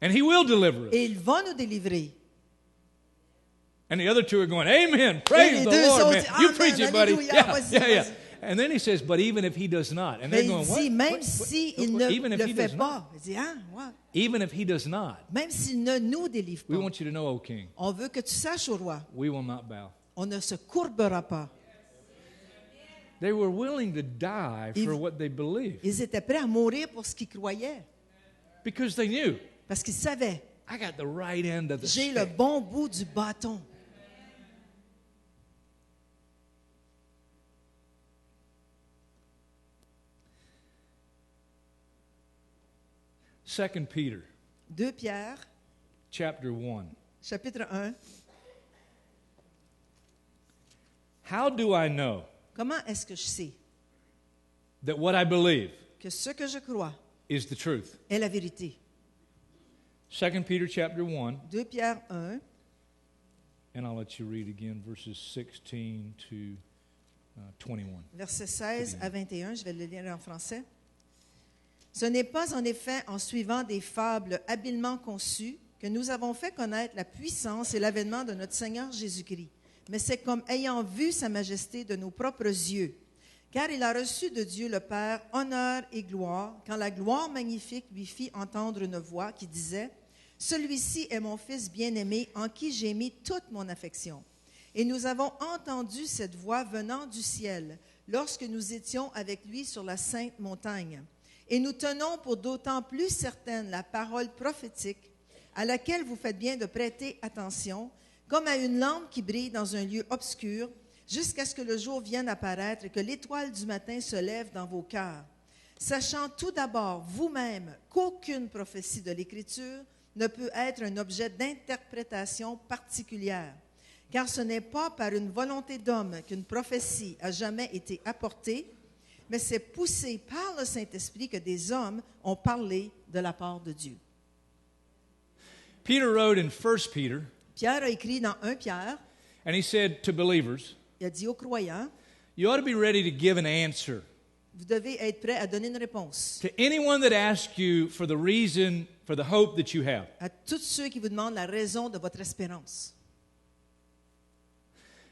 And he will deliver us. Et il va nous délivrer. And the other two are going, Amen. Praise les the deux Lord, autres man. disent, You Amen, preach it, buddy. Alléluia, Yeah, vas-y, yeah, yeah. vas-y. And then he says, but even if he does not. And they're Mais il going, what? dit, même What? s'il What? ne Even if le he fait does pas, not. il dit, ah, ouais. Even if he does not. Même s'il ne nous délivre We pas, want you to know, O king, on veut que tu saches au roi, we will not bow. on ne se courbera pas. They were willing to die for Ils- what they believed Ils étaient prêts à mourir pour ce qu'ils croyaient, because they knew, parce qu'ils savaient, I got the right end of the j'ai le stick. bon bout du bâton. Second Peter 2 Pierre, chapter 1. chapitre 1. How do I know Comment est-ce que je sais that what I believe que ce que je crois is the truth? est la vérité? 2 Peter chapter 1, 2 Pierre 1, and I'll let you read again verses 16 to 21. versets 16 à 21, je vais le lire en français. Ce n'est pas en effet en suivant des fables habilement conçues que nous avons fait connaître la puissance et l'avènement de notre Seigneur Jésus-Christ, mais c'est comme ayant vu sa majesté de nos propres yeux. Car il a reçu de Dieu le Père honneur et gloire, quand la gloire magnifique lui fit entendre une voix qui disait, « Celui-ci est mon Fils bien-aimé, en qui j'ai mis toute mon affection. » Et nous avons entendu cette voix venant du ciel, lorsque nous étions avec lui sur la sainte montagne. Et nous tenons pour d'autant plus certaine la parole prophétique, à laquelle vous faites bien de prêter attention, comme à une lampe qui brille dans un lieu obscur, jusqu'à ce que le jour vienne apparaître et que l'étoile du matin se lève dans vos cœurs. Sachant tout d'abord vous-même qu'aucune prophétie de l'Écriture ne peut être un objet d'interprétation particulière, car ce n'est pas par une volonté d'homme qu'une prophétie a jamais été apportée, mais c'est poussé par le Saint-Esprit que des hommes ont parlé de la part de Dieu. Peter wrote in 1 Peter, Pierre a écrit dans 1 Pierre, and he said to believers, il a dit aux croyants, you ought to be ready to give an answer vous devez être prêts à donner une réponse to anyone that asks you for the reason, for the hope that you have. à tous ceux qui vous demandent la raison de votre espérance.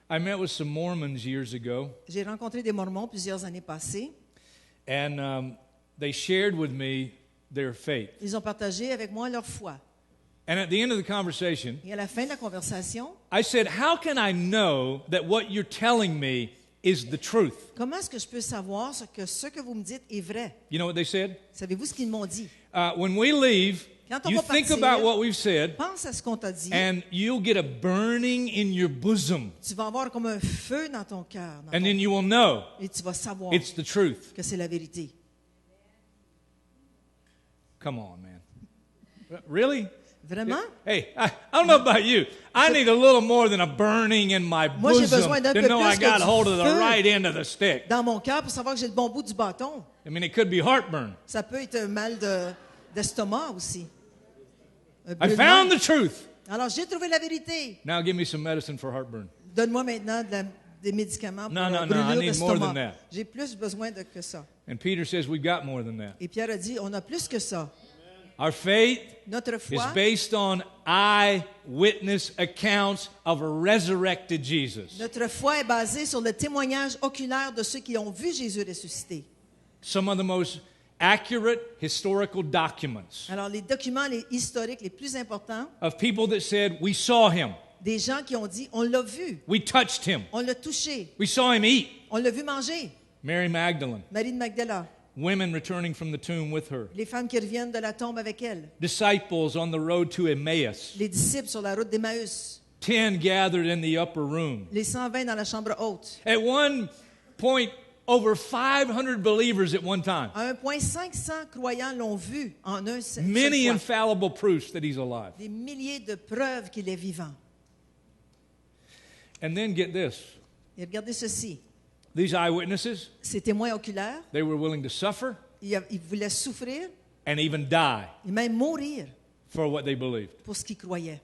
I met with some Mormons years ago, J'ai rencontré des Mormons plusieurs années passées. and they shared with me their faith. Ils ont partagé avec moi leur foi. And at the end of the conversation, Et à la fin de la conversation, I said, how can I know that what you're telling me is the truth? comment est-ce que je peux savoir ce que vous me dites est vrai? You know what they said? Savez-vous ce qu'ils m'ont dit? When we leave, Quand on you va think partir, about what we've said, Pense à ce qu'on t'a dit. and you'll get a burning in your bosom. Tu vas avoir comme un feu dans ton cœur. And then you will know Et tu vas savoir it's the truth. que c'est la vérité. Come on, man. Really? Vraiment? Hey, I don't know about you. I need a little more than a burning in my Moi, j'ai bosom besoin d'un to peu know plus I que got du hold of the feu. right end of the stick. Dans mon cœur pour savoir que j'ai le bon bout du bâton. I mean, it could be heartburn. Ça peut être un mal d'estomac aussi. Un I brûlement. found the truth. Alors, j'ai trouvé la vérité. Now give me some medicine for heartburn. Donne-moi maintenant des médicaments pour No, no, no, I brûlure need more than d'estomac. that. J'ai plus besoin que ça. And Peter says we've got more than that. Et Pierre a dit, on a plus que ça. Our faith Notre is foi, based on eyewitness accounts of a resurrected Jesus. notre foi est basée sur le témoignage oculaire de ceux qui ont vu Jésus ressuscité. Some of the most accurate historical documents Alors, les documents historiques les plus importants, of people that said, we saw him, des gens qui ont dit, on l'a vu, we touched him, on l'a touché, we saw him eat. on l'a vu manger. Mary Magdalene, Marie de Magdala, women returning from the tomb with her, les femmes qui reviennent de la tombe avec elle, disciples on the road to Emmaus, les disciples sur la route d'Emmaüs, 10 gathered in the upper room. les 120 dans la chambre haute. At one point, over 500 believers at one time. À un point, 500 croyants l'ont vu en un seul Many fois. infallible proofs that he's alive. Des milliers de preuves qu'il est vivant. And then get this. Et regardez ceci. These eyewitnesses, Ces témoins oculaires, they were willing to suffer ils voulaient souffrir and even die et même mourir for what they believed. pour ce qu'ils croyaient.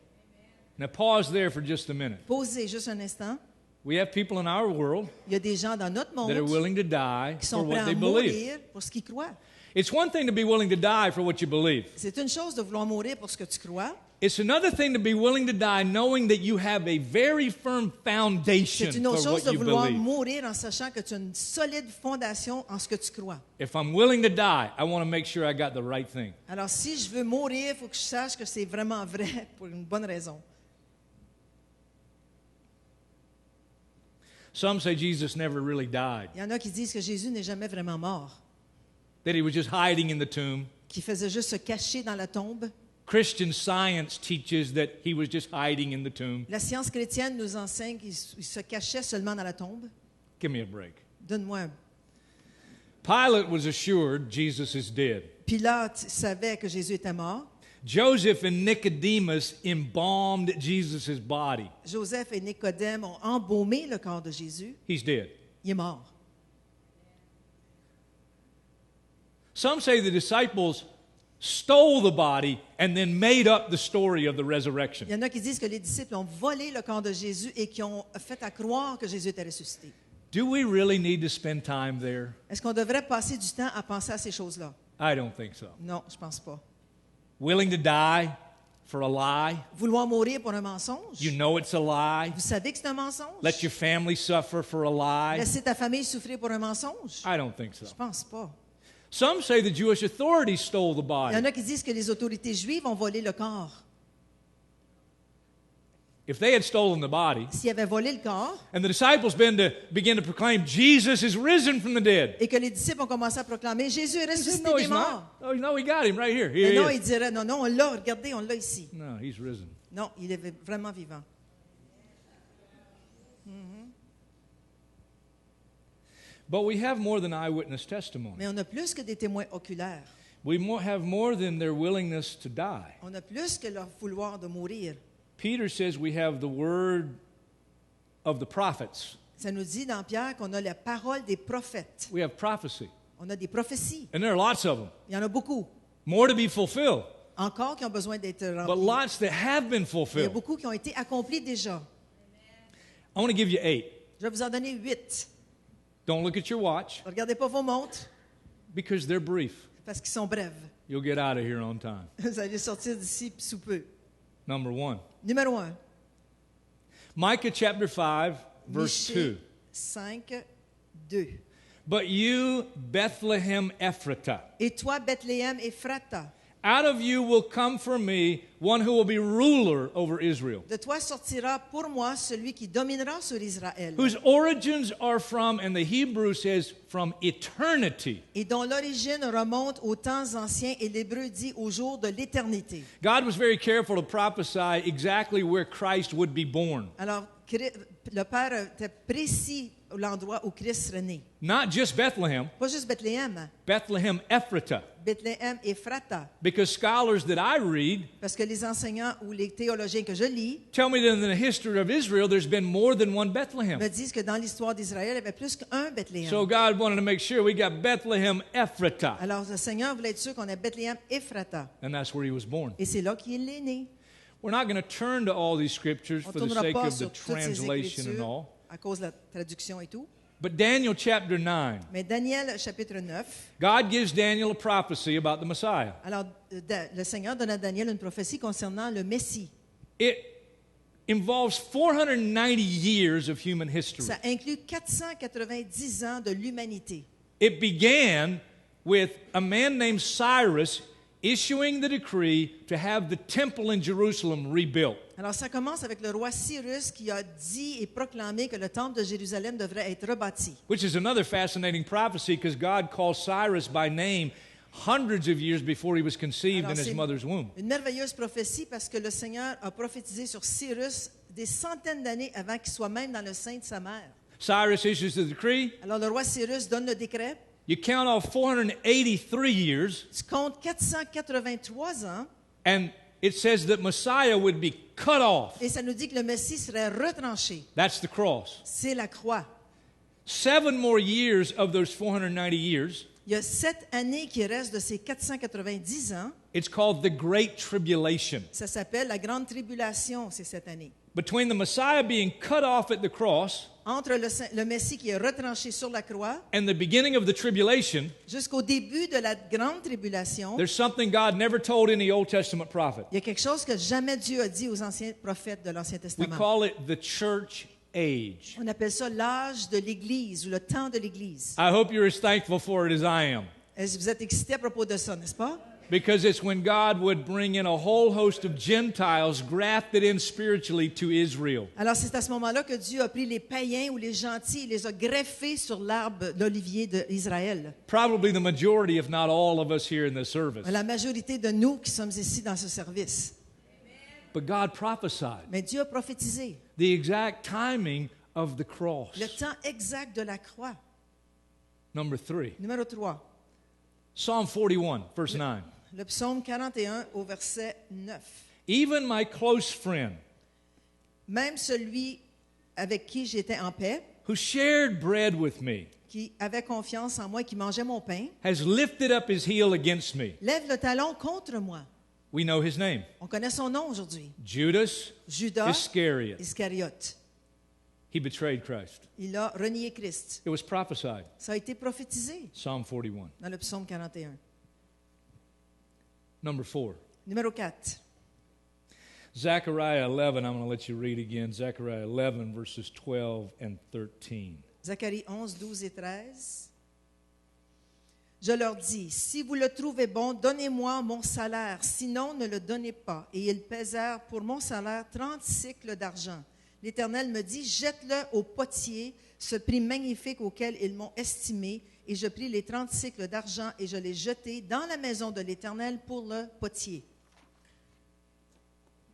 Now pause there for just a minute. Posez juste un instant. We have people in our world Il y a des gens dans notre that are monde willing to die qui for sont prêts what à they believe. mourir pour ce qu'ils croient. It's one thing to be willing to die for what you believe. C'est une chose de vouloir mourir pour ce que tu crois. It's another thing to be willing to die knowing that you have a very firm foundation C'est une for autre chose what de you vouloir believe. mourir en sachant que tu as une solide fondation en ce que tu crois. If I'm willing to die, I want to make sure I got the right thing. Alors, si je veux mourir, il faut que je sache que c'est vraiment vrai pour une bonne raison. Some say Jesus never really died, Il y en a qui disent que Jésus n'est jamais vraiment mort, that he was just hiding in the tomb. qu'il faisait juste se cacher dans la tombe. Christian science teaches that he was just hiding in the tomb. La science chrétienne nous enseigne qu'il se cachait seulement dans la tombe. Give me a break. Donne-moi un. Pilate was assured Jesus is dead. Pilate savait que Jésus était mort. Joseph and Nicodemus embalmed Jesus' body. Joseph et Nicodème ont embaumé le corps de Jésus. He's dead. Il est mort. Some say the disciples stole the body and then made up the story of the resurrection. Il y en a qui disent que les disciples ont volé le corps de Jésus et qui ont fait à croire que Jésus était ressuscité. Do we really need to spend time there? Est-ce qu'on devrait passer du temps à penser à ces choses-là? I don't think so. Non, je pense pas. Willing to die for a lie? Vouloir mourir pour un mensonge? You know it's a lie. Vous savez que c'est un mensonge? Let your family suffer for a lie? Laisser ta famille souffrir pour un mensonge? I don't think so. Je pense pas. Some say the Jewish authorities stole the Il y en body. a qui disent que les autorités juives ont volé le corps. If they had stolen the body, S'ils avaient volé le corps and the disciples begin to proclaim Jesus is risen from the dead. et que les disciples ont commencé à proclamer Jésus est They said, ressuscité no, des he's morts. not. Oh, no, we got him right here. Here Mais non, he ils is. diraient non, non, on l'a, regardez, on l'a ici. No, he's risen. Non, il est vraiment vivant. But we have more than eyewitness testimony. Mais on a plus que des témoins oculaires. We have more than their willingness to die. On a plus que leur vouloir de mourir. Peter says we have the word of the prophets. Ça nous dit dans Pierre qu'on a la parole des prophètes. We have prophecy. On a des prophéties. And there are lots of them. Il y en a beaucoup. More to be fulfilled. Encore qui ont besoin d'être But remplis. lots that have been Il y a fulfilled. beaucoup qui ont été accomplis déjà. I want to give you 8. Je vais vous en donner 8. Don't look at your watch Regardez pas vos montres because they're brief. parce qu'ils sont brèves. You'll get out of here on time. Vous allez sortir d'ici sous peu. Number 1. Numéro 1. Micah chapter 5, verse Michée 2. 5, 2. But you, Bethlehem Ephratah, Et toi, Bethléem Ephrata, out of you will come for me one who will be ruler over Israel, de toi sortira pour moi celui qui dominera sur Israël, whose origins are from, and the Hebrew says, from eternity. et dont l'origine remonte aux temps anciens, et l'hébreu dit au jour de l'éternité. God was very careful to prophesy exactly where Christ would be born. Alors, le Père était précis à l'endroit où Christ serait né. Not just Bethlehem, Pas juste Bethléem, Bethlehem Ephratah. Bethléem Ephrata. Because scholars that I read Parce que les enseignants ou les théologiens que je lis tell me that in the history of Israel, there's been more than one Bethlehem. me disent que dans l'histoire d'Israël, il y avait plus qu'un Bethléem. So God wanted to make sure we got Bethlehem Ephratah. Alors, le Seigneur voulait être sûr qu'on ait Bethléem Ephrata. And that's where he was born. Et c'est là qu'il est né. We're not going to turn to all these scriptures On for ne the tournera sake pas of the sur toutes ces translation and écritures all. à cause de la traduction et tout. But Daniel chapter 9, Mais Daniel, chapitre 9, God gives Daniel a prophecy about the Messiah. alors le Seigneur donne à Daniel une prophétie concernant le Messie. It involves 490 years of human history. Ça inclut 490 ans de l'humanité. It began with a man named Cyrus issuing the decree to have the temple in Jerusalem rebuilt. Alors ça commence avec le roi Cyrus qui a dit et proclamé que le temple de Jérusalem devrait être rebâti. Which is another fascinating prophecy because God called Cyrus by name hundreds of years before he was conceived Alors, in his c'est mother's womb. une merveilleuse prophétie parce que le Seigneur a prophétisé sur Cyrus des centaines d'années avant qu'il soit même dans le sein de sa mère. Cyrus issues the decree. Alors le roi Cyrus donne le décret. You count off 483 years, Tu comptes 483 ans and it says that Messiah would be cut off. et ça nous dit que le Messie serait retranché. That's the cross. C'est la croix. 7 more years of those 490 years, Il y a 7 années qui restent de ces 490 ans. it's called the Great Tribulation. Ça s'appelle la Grande Tribulation, ces 7 années. Between the Messiah being cut off at the cross Entre le Messie qui est retranché sur la croix and the beginning of the tribulation, jusqu'au début de la Grande Tribulation, there's something God never told any Old Testament prophet. il y a quelque chose que jamais Dieu a dit aux anciens prophètes de l'Ancien We Testament. call it the church age. On appelle ça l'âge de l'Église ou le temps de l'Église. I hope you're as thankful for it as I am. Est-ce que vous êtes excités à propos de ça, n'est-ce pas? Because it's when God would bring in a whole host of Gentiles grafted in spiritually to Israel. Alors c'est à ce moment-là que Dieu a pris les païens ou les gentils et les a greffés sur l'arbre d'olivier d'Israël. Probably the majority, if not all of us here in this service. La majorité de nous qui sommes ici dans ce service. But God prophesied Mais Dieu a prophétisé the exact timing of the cross. le temps exact de la croix. Number 3. Numéro 3, Psalm 41, verse 9. le psaume 41 au verset 9. Even my close friend, Même celui avec qui j'étais en paix, who shared bread with me, qui avait confiance en moi, qui mangeait mon pain, has lifted up his heel against me. lève le talon contre moi. We know his name. On connaît son nom aujourd'hui. Judas Judas Iscariot. Iscariote. He betrayed Christ. Il a renié Christ. It was prophesied. Ça a été prophétisé Psalm 41. dans le psaume 41. Number 4. Numéro 4. Zechariah 11, I'm going to let you read again. Zechariah 11, verses 12 and 13. Zacharie 11, 12 et 13. Je leur dis, si vous le trouvez bon, donnez-moi mon salaire, sinon ne le donnez pas. Et ils pesèrent pour mon salaire 30 cycles d'argent. L'Éternel me dit, jette-le au potier, ce prix magnifique auquel ils m'ont estimé. Et je pris les 30 cycles d'argent et je les jetai dans la maison de l'Éternel pour le potier.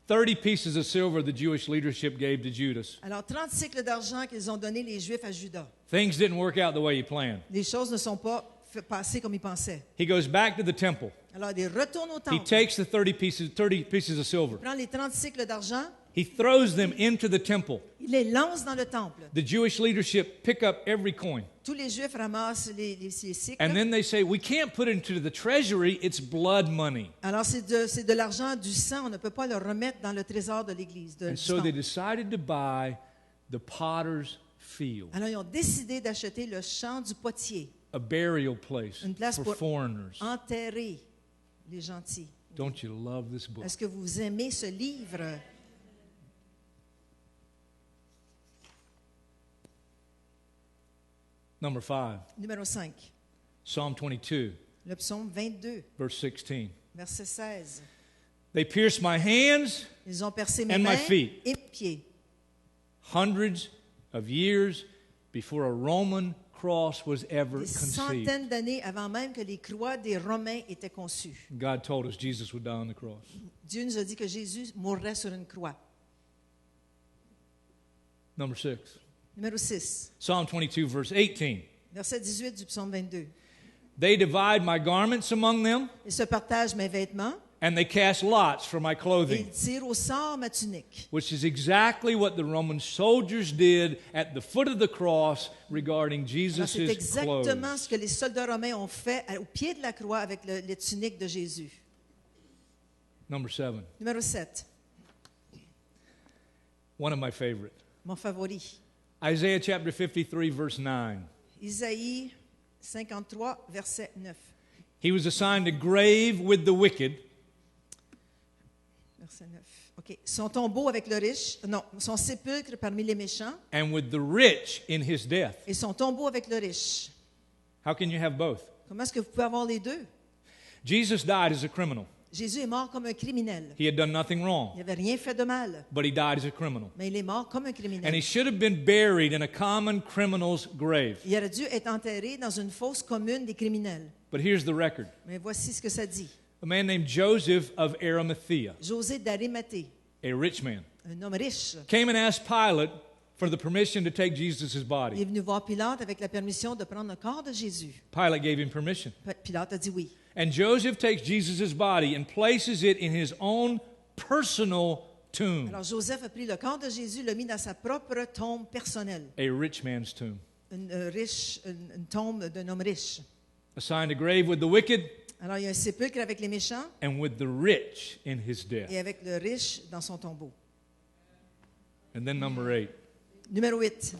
30 pieces of silver the Jewish leadership gave to Judas. Alors, 30 cycles d'argent qu'ils ont donné les Juifs à Judas. Things didn't work out the way he planned. Les choses ne sont pas passées comme ils pensaient. He goes back to the temple. Alors, il retourne au He temple. takes the 30 pieces of silver. Il prend les 30 cycles d'argent, He throws them into the temple. il les lance dans le temple. The Jewish leadership pick up every coin. Tous les Juifs ramassent ces cycles. And then they say, we can't put it into the treasury, it's blood money. Alors, c'est de l'argent du sang. On ne peut pas le remettre dans le trésor de l'Église. And so they decided to buy the potter's field, Alors, ils ont décidé d'acheter le champ du potier, a burial place une place for pour foreigners. enterrer les gentils. Don't you love this book? Est-ce que vous aimez ce livre? Number 5, Numéro 5, Psalm 22, le psaume 22, verse 16. verset 16. They pierced my hands, Ils ont percé mes And my mains feet. et mes pieds. hundreds of years before a Roman cross was ever Des conceived. centaines d'années avant même que les croix des Romains étaient conçues. God told us Jesus would die on the cross. Dieu nous a dit que Jésus mourrait sur une croix. Number 6, Numéro 6, Psalm 22, verse 18. verset 18 du psaume 22. They divide my garments among them, Ils se partagent mes vêtements and they cast lots for my et clothing, ils tirent au sort ma tunique. which is exactly what the Roman soldiers did at the foot of the cross regarding Alors, Jesus' c'est exactement clothes. ce que les soldats romains ont fait au pied de la croix avec les tuniques de Jésus. Number 7, Numéro 7, one of my favorite. mon favori. Isaiah chapter 53, verse 9. Isaïe 53, verset 9. He was assigned a grave with the wicked, Verset 9. OK. Son tombeau avec le riche, non, son sépulcre parmi les méchants and with the rich in his death. et son tombeau avec le riche. How can you have both? Comment est-ce que vous pouvez avoir les deux? Jesus died as a criminal. Jésus est mort comme un criminel. He had done nothing wrong, Il n'avait rien fait de mal, but he died as a criminal. mais il est mort comme un And criminel. he should have been buried in a common criminal's grave. Il aurait dû être enterré dans une fosse commune des criminels. But here's the record. Mais voici ce que ça dit. A man named Joseph of Arimathea, José d'Arimathée, a rich man, un homme riche, came and asked Pilate for the permission to take Jesus' il est body. venu voir Pilate avec la permission de prendre le corps de Jésus. Pilate gave him permission. Pilate a dit oui. And Joseph takes Jesus' body and places it in his own personal tomb, Alors Joseph a pris le corps de Jésus, l'a mis dans sa propre tombe personnelle. a rich man's tomb. Une tombe d'un homme riche. Assigned a grave with the wicked Alors il y a un sépulcre avec les méchants and with the rich in his et death. avec le riche dans son tombeau. And then number 8. Numéro 8.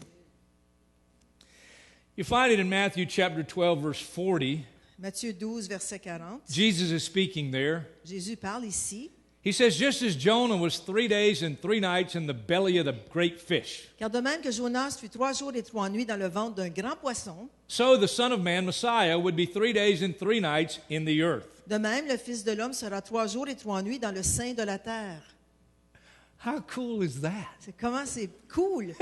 You find it in Matthew chapter 12, verse 40. Matthieu 12, verset 40. Jesus is speaking there. Jésus parle ici. He says, just as Jonah was 3 days and 3 nights in the belly of the great fish, Car de même que Jonas fut 3 jours et 3 nuits dans le ventre d'un grand poisson, so the Son of Man, Messiah, would be 3 days and 3 nights in the earth. de même le Fils de l'homme sera 3 jours et 3 nuits dans le sein de la terre. How cool is that? C'est cool.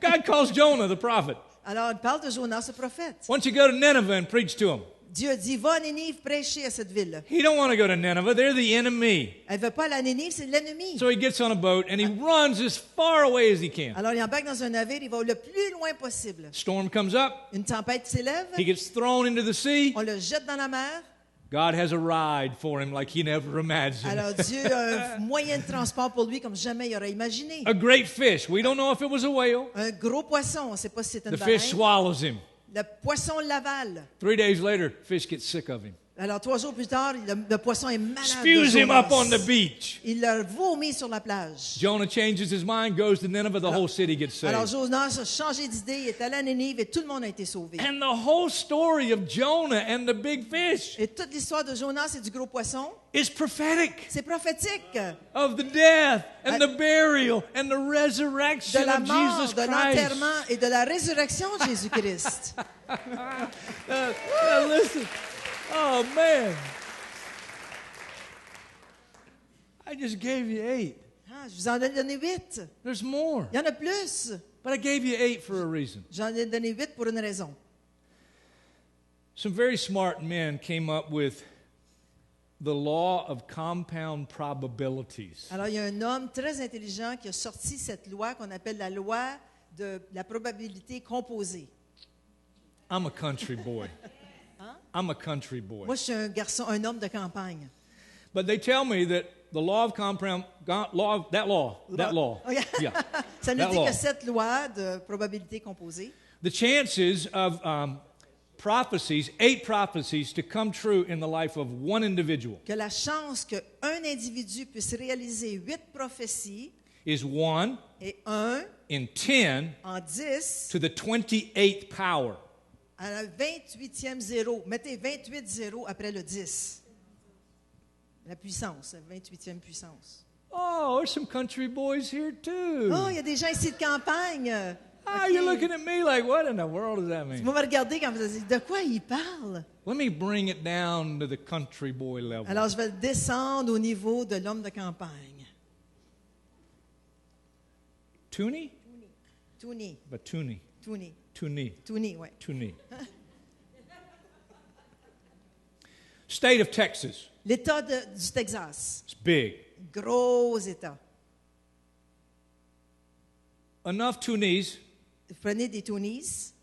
God calls Jonah the prophet. Alors il parle de Jonas, le prophète. Why don't you go to Nineveh and preach to him? Dieu dit, va à Nénive prêcher à cette ville. He don't want to go to Nineveh. They're the enemy. Elle ne veut pas aller à Nénive, c'est l'ennemi. So he gets on a boat and he runs as far away as he can. Alors il embarque dans un navire, il va le plus loin possible. Storm comes up. Une tempête s'élève, He gets thrown into the sea. on le jette dans la mer. God has a ride for him like he never imagined. Alors Dieu a un moyen de transport pour lui comme jamais il aurait imaginé. A great fish. We don't know if it was a whale. Un gros poisson, on ne sait pas si c'est une The fish baleine. swallows him. Le poisson l'avale. 3 days later, fish gets sick of him. Alors 3 jours plus tard, le poisson est malade de Spews him Jonas. up on the beach. Il le vomit sur la plage. Jonah changes his mind, goes to Nineveh, the whole city gets Alors saved. Jonas a changé d'idée, il est allé à Nénive et tout le monde a été sauvé. And the whole story of Jonah and the big fish Et toute l'histoire de Jonas et du gros poisson, is prophetic c'est prophétique of the death and the burial and the de resurrection la of mort, Jesus de Christ. l'enterrement et de la résurrection de Jésus-Christ. Listen. Oh, man. I just gave you 8. Ah, je vous en ai donné 8. There's more. Il y en a plus. But I gave you 8 for a reason. J'en ai donné 8 pour une raison. Some very smart men came up with the law of compound probabilities. Alors, il y a un homme très intelligent qui a sorti cette loi qu'on appelle la loi de la probabilité composée. I'm a country boy. I'm a country boy. Moi, je suis un garçon, un homme de campagne. But they tell me that the law of compound, that law. Okay. Yeah. Ça nous That dit law. que cette loi de probabilité composée, The chances of prophecies, 8 prophecies, to come true in the life of one individual que la chance qu'un individu puisse réaliser 8 prophéties is 1 et 1 in 10 en 10 to the 28th power. à la 28e zéro. Mettez 28 zéros après le 10. La puissance, la 28e puissance. Oh, there's some country boys here too. Oh, il y a des gens ici de campagne. Ah, OK. you're looking at me like, what in the world does that Vous mean? me regardez quand vous dites, de quoi il parle? Let me bring it down to the country boy level. Alors, je vais le descendre au niveau de l'homme de campagne. Toonie? Toonie, But Toonie. Toonie, Toonie. Toonie, oui. Toonie. State of Texas. L'État du Texas, It's big. gros État. Enough Toonies Vous prenez des Toonies,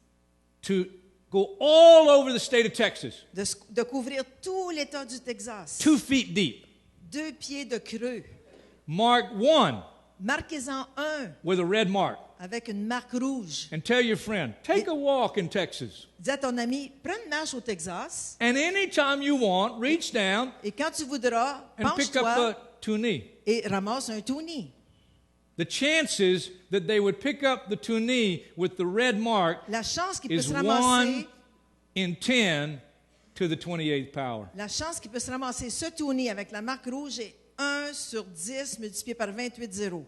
to go all over the state of Texas, de couvrir tout l'État du Texas. 2 feet deep. 2 pieds de creux. Mark 1 Marquez-en un with a red mark. avec une marque rouge. And tell your friend, take a walk in Texas. Dis à ton ami, prends une marche au Texas And anytime you want, reach down et quand tu voudras, and pick up penche-toi a toonie. et ramasse un Toonie. The chances that they would pick up the toonie with the red mark La chance qu'il is puisse 1 ramasser, in 10 to the 28th power. la chance qu'il puisse ramasser ce Toonie avec la marque rouge est 1 sur 10 multiplié par 28 zéros.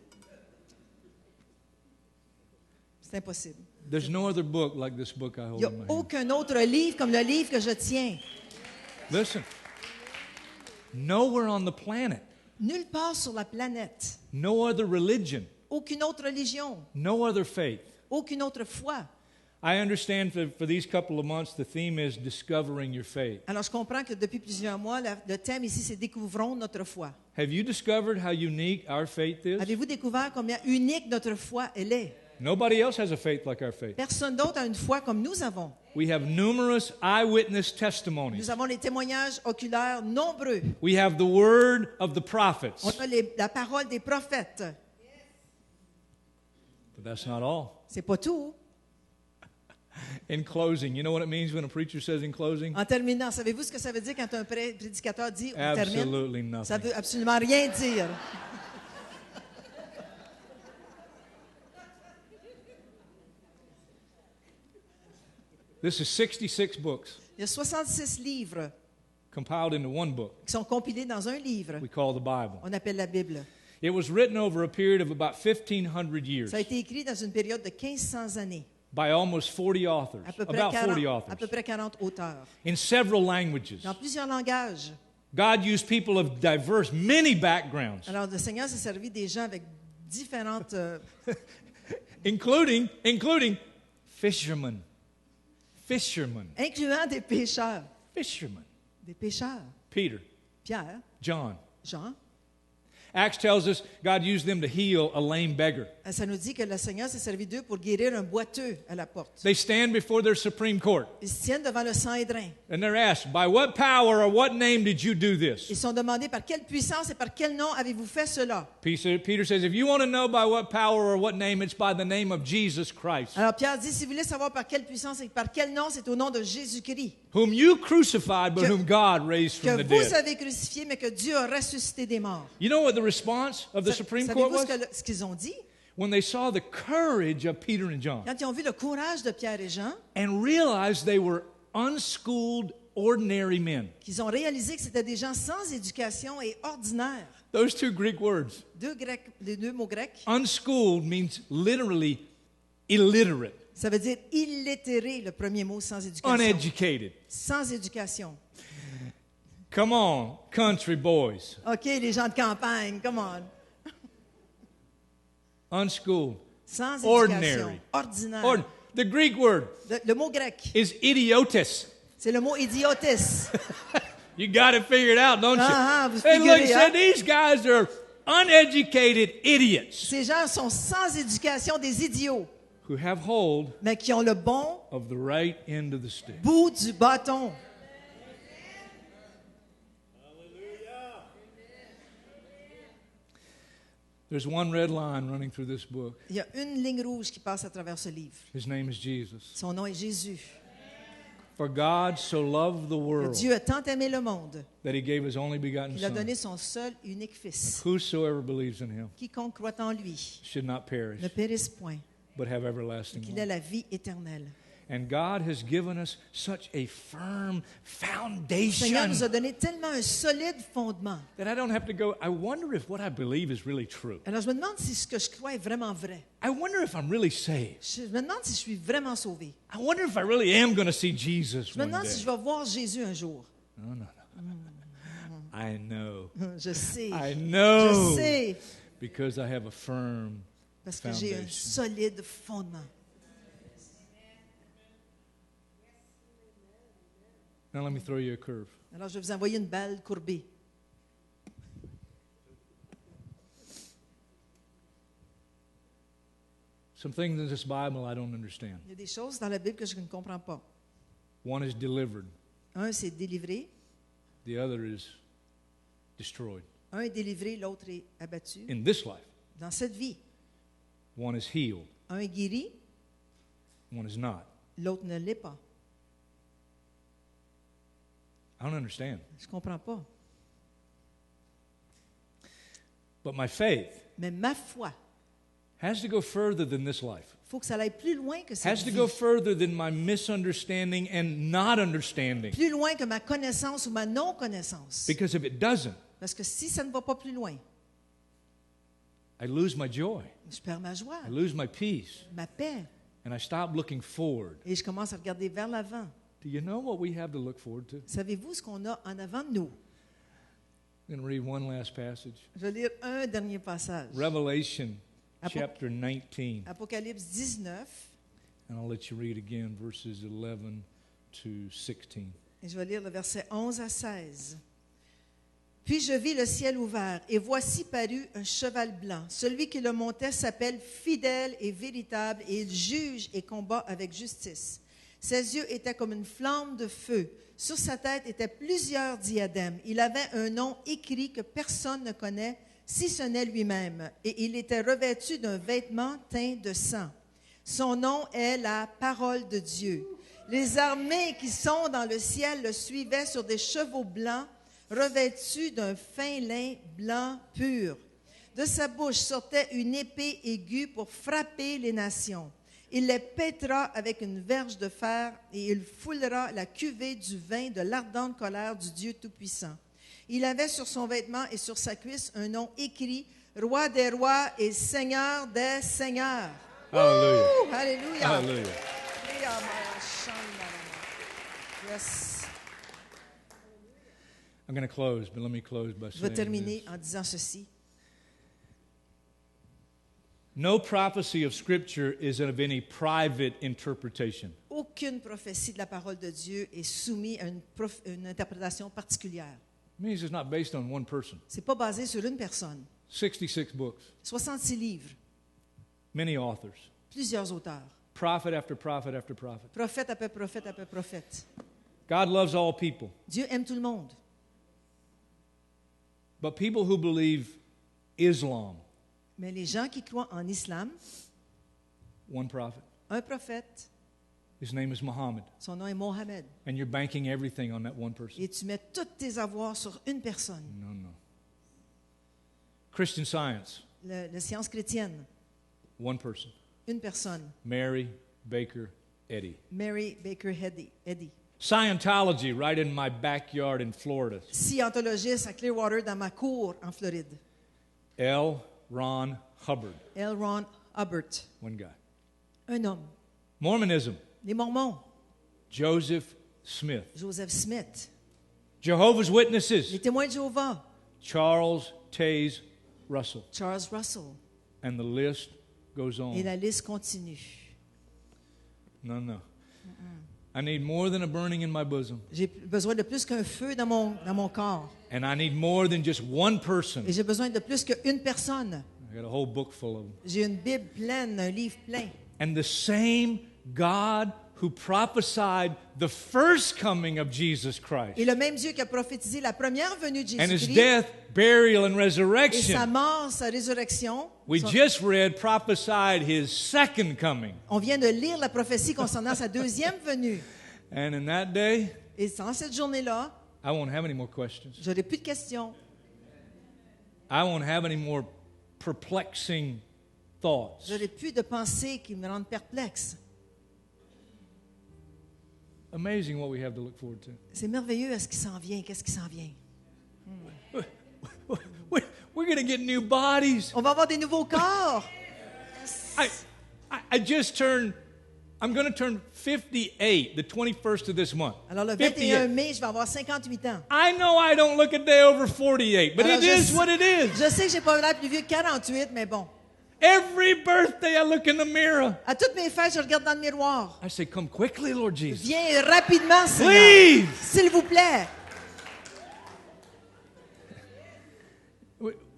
C'est impossible. There's no other book like this book I Il hold n'y a in my hand. aucun autre livre comme le livre que je tiens. Listen. Nowhere on the planet, Nulle part sur la planète, no other religion, aucune autre religion, no other faith. aucune autre foi. I understand for these couple of months the theme is discovering your faith. Alors, je comprends que depuis plusieurs mois, le thème ici, c'est Découvrons notre foi. Have you discovered how unique our faith is? Avez-vous découvert combien unique notre foi elle est? Nobody else has a faith like our faith. Personne d'autre a une foi comme nous avons. We have numerous eyewitness testimonies. Nous avons les témoignages oculaires nombreux. We have the word of the prophets. On a la parole des prophètes. But that's not all. C'est pas tout. In closing, you know what it means when a preacher says in closing? En terminant, savez-vous ce que ça veut dire quand un prédicateur dit on termine? Absolutely nothing. Ça veut absolument rien dire. This is 66 books Il y a 66 livres compiled into one book qui sont compilés dans un livre. we call the Bible. On appelle la Bible. It was written over a period of about 1,500 years Ça a été écrit dans une période de 1500 années. by almost 40 authors, À peu près about 40 à peu authors, près 40 auteurs. in several languages. Dans plusieurs langages. God used people of diverse, many backgrounds, Alors, le Seigneur s'est servi des gens avec différentes... including fishermen. Fishermen. incluant des pécheurs. Fishermen. Des pécheurs. Peter, Pierre, John. Jean. Acts tells us God used them to heal a lame beggar. Ça nous dit que le Seigneur s'est servi d'eux pour guérir un boiteux à la porte. They stand before their Supreme Court Ils se tiennent devant le Sanhédrin. and they're asked, by what power or what name did you do this? Ils sont demandés par quelle puissance et par quel nom avez-vous fait cela? Peter says, if you want to know by what power or what name, it's by the name of Jesus Christ, Alors Pierre dit, si vous voulez savoir par quelle puissance et par quel nom, c'est au nom de Jésus-Christ. whom you crucified, but Que- whom God raised from Que the vous dead. avez crucifié, mais que Dieu a ressuscité des morts. You know what the response of the Supreme Court Savez-vous was? ce qu'ils ont dit? When they saw the courage of Peter and John Quand ils ont vu le courage de Pierre et Jean, and realized they were unschooled, ordinary men. qu'ils ont réalisé que c'était des gens sans éducation et ordinaires. Those two Greek words. Les deux mots grecs, Unschooled means literally illiterate, ça veut dire illettré, le premier mot, sans éducation. uneducated. Sans éducation. Come on, country boys. OK, les gens de campagne, come on. Unschooled. Sans éducation. Ordinary. Ordinaire. Or the Greek word Le mot grec, is idiotes. c'est le mot idiotis. You got it figured out, don't you? Ah, ah, vous Hey, look, figurez, said hein? these guys are uneducated idiots Ces gens sont sans éducation, des idiots, who have hold mais qui ont le bon of the right end of the stick. bout du bâton. There's one red line running through this book. Il y a une ligne rouge qui passe à travers ce livre. His name is Jesus. Son nom est Jésus. For God so loved the Que world Dieu a tant aimé le monde that he gave his only begotten qu'il a Son. donné son seul unique fils. Whosoever believes in him Quiconque croit en lui should not perish, ne périsse point, but have everlasting qu'il ait life. la vie éternelle. And God has given us such a firm Le Seigneur foundation nous a donné tellement un solide fondement. that I don't have to go, I wonder if what I believe is really true. Alors, je me demande si ce que je crois est vraiment vrai. I wonder if I'm really saved. Je me demande si je suis vraiment sauvé. I wonder if I really am going to see Jesus Je me one demande si je day. vais voir Jésus un jour. No, no, no. I know. Je sais. I know. Je sais. Because I have a firm Parce que j'ai un foundation. solide fondement. Now let me throw you a curve. Alors, je vais vous envoyer une balle courbée. Some things in this Bible I don't understand. Il y a des choses dans la Bible que je ne comprends pas. One is delivered, Un, c'est délivré. the other is destroyed. Un est délivré, l'autre est abattu. In this life, Dans cette vie, one is healed, un est guéri, one is not. l'autre ne l'est pas. I don't understand. Je ne comprends pas. But my faith Mais ma foi, has to go further than this life. il faut que ça aille plus loin que cette Has to vie. go further than my misunderstanding and not understanding. Plus loin que ma connaissance ou ma non-connaissance. Because if it doesn't, Parce que si ça ne va pas plus loin, I lose my joy. je perds ma joie, I lose my peace. ma paix. And I stop looking forward. Et je commence à regarder vers l'avant. Do you know what we have to look forward to? Savez-vous ce qu'on a en avant de nous? I'm going to read one last passage. Je vais lire un dernier passage. Revelation Apo- chapter 19. Apocalypse 19, And I'll let you read again verses 11 to 16. et je vais lire le verset 11 à 16. Puis je vis le ciel ouvert, et voici parut un cheval blanc. Celui qui le montait s'appelle Fidèle et Véritable, et il juge et combat avec justice. Ses yeux étaient comme une flamme de feu. Sur sa tête étaient plusieurs diadèmes. Il avait un nom écrit que personne ne connaît, si ce n'est lui-même. Et il était revêtu d'un vêtement teint de sang. Son nom est la parole de Dieu. Les armées qui sont dans le ciel le suivaient sur des chevaux blancs, revêtus d'un fin lin blanc pur. De sa bouche sortait une épée aiguë pour frapper les nations. Il les pètera avec une verge de fer et il foulera la cuvée du vin de l'ardente colère du Dieu Tout-Puissant. Il avait sur son vêtement et sur sa cuisse un nom écrit « Roi des rois et Seigneur des seigneurs ». Hallelujah. Ouh, Alléluia. Hallelujah. Yes. I'm going to close, but let me close by Je vais saying terminer this. en disant ceci. No prophecy of Scripture is of any private interpretation. Aucune prophétie de la parole de Dieu est soumise à une interprétation particulière. It means it's not based on one person. Ce n'est pas basé sur une personne. 66 books, 66 livres, many authors, plusieurs auteurs, prophet after prophet after prophet. prophète après prophète après prophète. God loves all people, Dieu aime tout le monde. but people who believe Islam, Mais les gens qui croient en islam, one prophet, un prophète, his name is Muhammad, son nom est Mohammed, and you're banking everything on that one person. et tu mets tous tes avoirs sur une personne. No, no. Christian Science, La science chrétienne, one person, une personne. Mary Baker Eddy. Mary Baker Eddy. Scientology, right in my backyard in Florida. Scientologiste à Clearwater dans ma cour en Floride. L. Ron Hubbard, L. Ron Hubbard, one guy. un homme. Mormonism, Les Mormons, Joseph Smith. Joseph Smith. Jehovah's Witnesses, Les témoins de Jéhovah, Charles Taze Russell. Charles Russell. And the list goes Et on. la liste continue. No, no. I need more than a burning in my bosom. J'ai besoin de plus qu'un feu dans mon corps. And I need more than just one person. Et j'ai besoin de plus qu'une personne. I got a whole book full of them. J'ai une Bible pleine, un livre plein. And the same God who prophesied the first coming of Jesus Christ Et le même Dieu qui a prophétisé la première venue de and his Jésus-Christ death, burial, and et sa resurrection, mort, sa résurrection. we just read prophesied his second coming. On vient de lire la prophétie concernant sa deuxième venue. And in that day, Et dans cette journée-là, I won't have any more questions. j'aurai plus de questions. I won't have any more perplexing thoughts. J'aurai plus de pensées qui me rendent perplexe. amazing what we have to look forward to. C'est merveilleux à ce qui s'en vient. Qu'est-ce qui s'en vient? We're going to get new bodies. On va avoir des nouveaux corps. I just turned, I'm going to turn 58 the 21st of this month. Alors, le 58. 21 mai, je vais avoir 58 ans. I know I don't look a day over 48, but Alors, it is what it is. Je sais que j'ai pas l'air plus vieux que 48, mais bon. Every birthday I look in the mirror. À toutes mes fêtes, je regarde dans le miroir. I say, come quickly, Lord Jesus. Viens rapidement, Seigneur. Please. S'il vous plaît.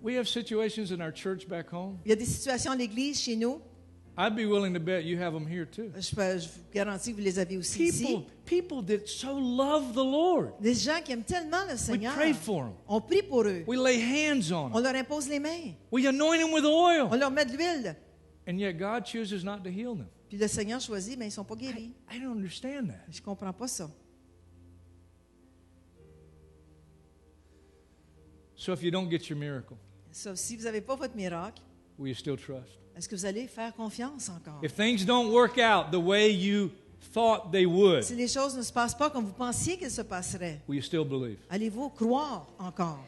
We have situations in our church back home. Il y a des situations à l'église chez nous. I'd be willing to bet you have them here too. Je vous garantis que vous les avez aussi ici. People that so love the Lord. Des gens qui aiment tellement le We Seigneur. pray for them. On prie pour eux. We lay hands on On them. leur impose les mains. We anoint them with oil. On leur met de l'huile. And yet God chooses not to heal them. Puis le Seigneur choisit, mais ils ne sont pas guéris. I don't understand that. Je ne comprends pas ça. So if you don't get your miracle, Sauf si vous n'avez pas votre miracle, will you still trust? est-ce que vous allez faire confiance encore? If things don't work out the way you thought they would, Si les choses ne se passent pas comme vous pensiez qu'elles se passeraient, will you still believe? allez-vous croire encore?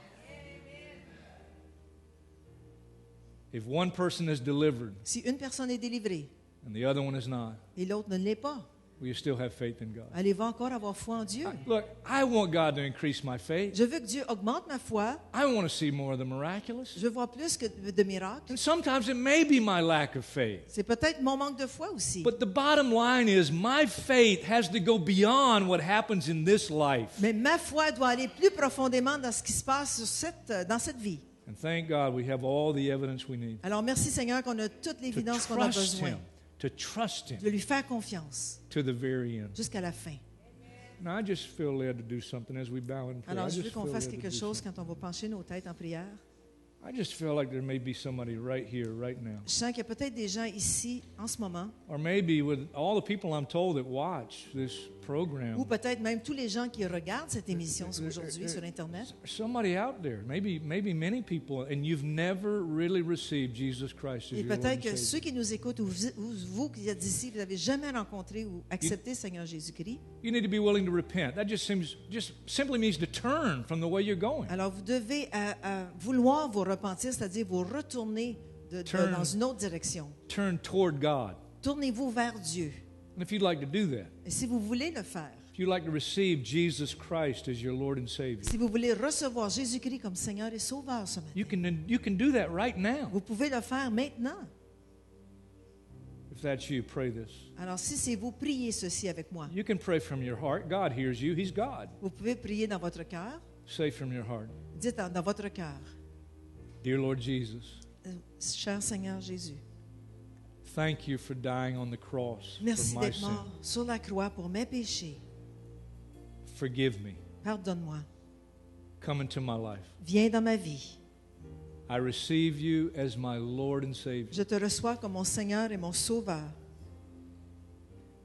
If one person is delivered Si une personne est délivrée and the other one is not, et l'autre ne l'est pas, will you still have faith in God? allez-vous encore avoir foi en Dieu? Look, I want God to increase my faith. Je veux que Dieu augmente ma foi. I want to see more of the miraculous. Je veux voir plus que de miracles. And sometimes it may be my lack of faith. C'est peut-être mon manque de foi aussi. But the bottom line is my faith has to go beyond what happens in this life. Mais ma foi doit aller plus profondément dans ce qui se passe dans cette vie. And thank God we have all the evidence we need Alors merci Seigneur qu'on a toute to l'évidence qu'on a trust besoin Him, to trust Him de lui faire confiance to the very end. jusqu'à la fin. Now I just feel led to do something as we bow in prayer. Alors I je veux just qu'on feel fasse led to quelque do chose something. quand on va pencher nos têtes en prière. I just feel like there may be somebody right here, right now. Je sens qu'il y a peut-être des gens ici en ce moment, Or maybe with all the people I'm told that watch this program, ou peut-être même tous les gens qui regardent cette émission aujourd'hui sur Internet. there's somebody out there, maybe many people, and you've never really received Jesus Christ as Et your Lord peut-être and que Savior. ceux qui nous écoutent, ou vous qui êtes ici, vous n'avez jamais rencontré ou accepté le Seigneur Jésus-Christ. You need to be willing to repent. That just simply means to turn from the way you're going. Alors vous devez vouloir vous repentir, c'est-à-dire vous retourner Turn. dans une autre direction. Turn toward God. Tournez-vous vers Dieu. And if you'd like to do that, Et si vous voulez le faire, if you'd like to receive Jesus Christ as your Lord and Savior, si vous voulez recevoir Jésus-Christ comme Seigneur et Sauveur ce matin, you can do that right now. vous pouvez le faire maintenant. If that's you, pray this. Alors si c'est vous, priez ceci avec moi. You can pray from your heart. God hears you. He's God. Vous pouvez prier dans votre cœur. Say from your heart, Dites dans votre cœur, Dear Lord Jesus, cher Seigneur Jésus, thank you for dying on the cross merci for my d'être sin. mort sur la croix pour mes péchés. Forgive me. Pardonne-moi. Come into my life. Viens dans ma vie. I receive you as my Lord and Savior. Je te reçois comme mon Seigneur et mon Sauveur.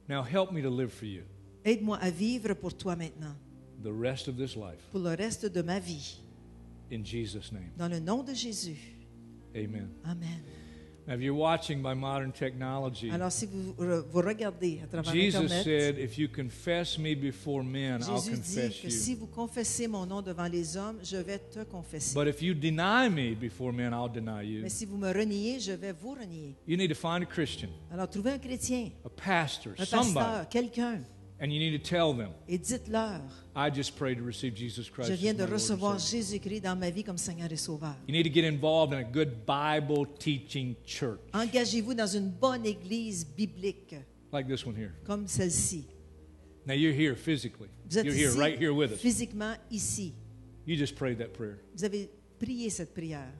Now help me to live for you Aide-moi à vivre pour toi maintenant, the rest of this life. pour le reste de ma vie. In Jesus' name, Dans le nom de Jésus. amen. Amen. Now, if you're watching by modern technology, Alors, si vous regardez à travers Jesus Internet, said, if you confess me before men, I'll Jésus dit confess que si you. vous confessez mon nom devant les hommes, je vais te confesser. But if you deny me before men, I'll deny you. Mais si vous me reniez, je vais vous renier. You need to find a Christian, Alors, trouvez un chrétien, a pastor, un somebody, pasteur, quelqu'un, and you need to tell them, et dites-leur, I just prayed to receive Jesus Christ. je as viens my de Lord and recevoir Savior." Jésus-Christ dans ma vie comme Seigneur et Sauveur. You need to get involved in a good Bible teaching church, Engagez-vous dans une bonne église biblique, like this one here. comme celle-ci. Now, you're here physically. Vous êtes You're here, ici, right here with us. physiquement ici. You just prayed that prayer. Vous avez prié cette prière.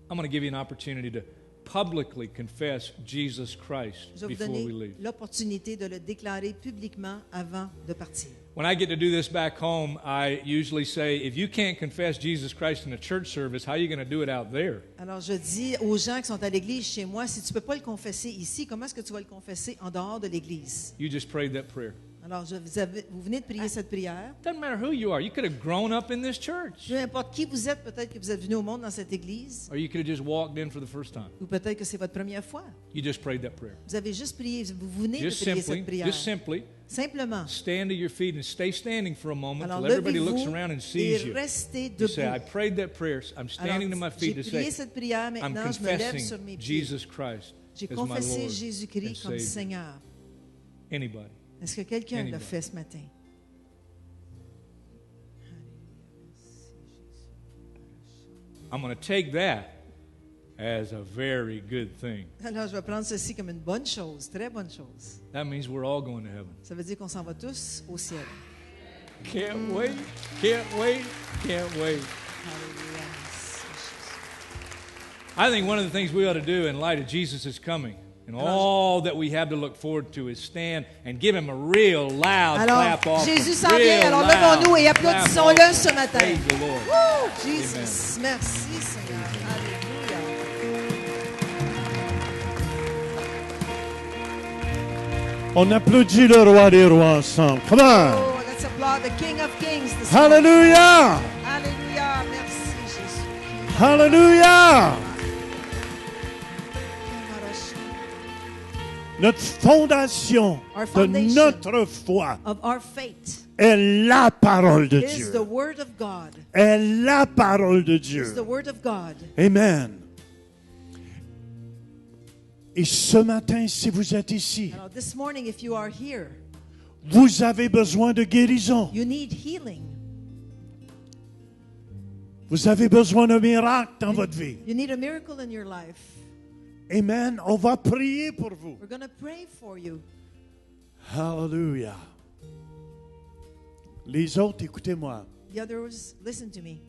I'm going to give you an opportunity to publicly confess Jesus Christ Je vais vous before we donner leave. l'opportunité de le déclarer publiquement avant de partir. When I get to do this back home, I usually say, if you can't confess Jesus Christ in a church service, how are you going to do it out there? Alors, je dis aux gens qui sont à l'église chez moi, si tu ne peux pas le confesser ici, comment est-ce que tu vas le confesser en dehors de l'église? You just prayed that prayer. Alors, vous venez de prier cette prière. Doesn't matter who you are. You could have grown up in this church, Peu importe qui vous êtes, peut-être que vous êtes venu au monde dans cette église, or you could have just walked in for the first time. ou peut-être que c'est votre première fois. You just prayed that prayer. Vous avez juste prié, vous venez de prier cette prière. Just simply Simplement. Stand to your feet and stay standing for a moment Alors, till everybody looks levez-vous around and sees et you. restez You debout. say, I prayed that prayer. I'm standing to my Alors, feet j'ai to prié say, cette prière, I'm maintenant je me lève sur confessing mes pieds. Jesus Christ J'ai as my confessé Lord and Jésus-Christ comme Savior. Seigneur. Anybody. Est-ce que quelqu'un l'a Anybody. fait ce matin? I'm going to take that as a very good thing. Alors, je vais prendre ceci comme une bonne chose, très bonne chose. That means we're all going to heaven. Ça veut dire qu'on s'en va tous au ciel. Can't wait. Can't wait. Can't wait. Alléluia. Merci, Jésus. I think one of the things we ought to do in light of Jesus' coming and all that we have to look forward to is stand and give him a real loud Alors, clap offering. Jésus s'en vient. Alors, levons-nous et applaudissons-le ce matin. Praise the Lord. Woo! Jesus. Merci, Seigneur. Alléluia. On applaudit le roi des rois ensemble. Come on. Oh, let's applaud the King of Kings this morning. Hallelujah. Alléluia. Merci, Jésus. Hallelujah. Notre fondation Our de foundation notre foi of our faith est la parole de is the Dieu. Word of God. Est la parole de Is the Dieu. Word of God. Amen. Et ce matin, si vous êtes ici, Alors, this morning, if you are here, vous avez besoin de guérison. you need healing. Vous avez besoin d'un miracle dans votre vie. You need a miracle in your life. Amen. On va prier pour vous. We're going to pray for you. Hallelujah. Les autres, écoutez-moi. The others, listen to me.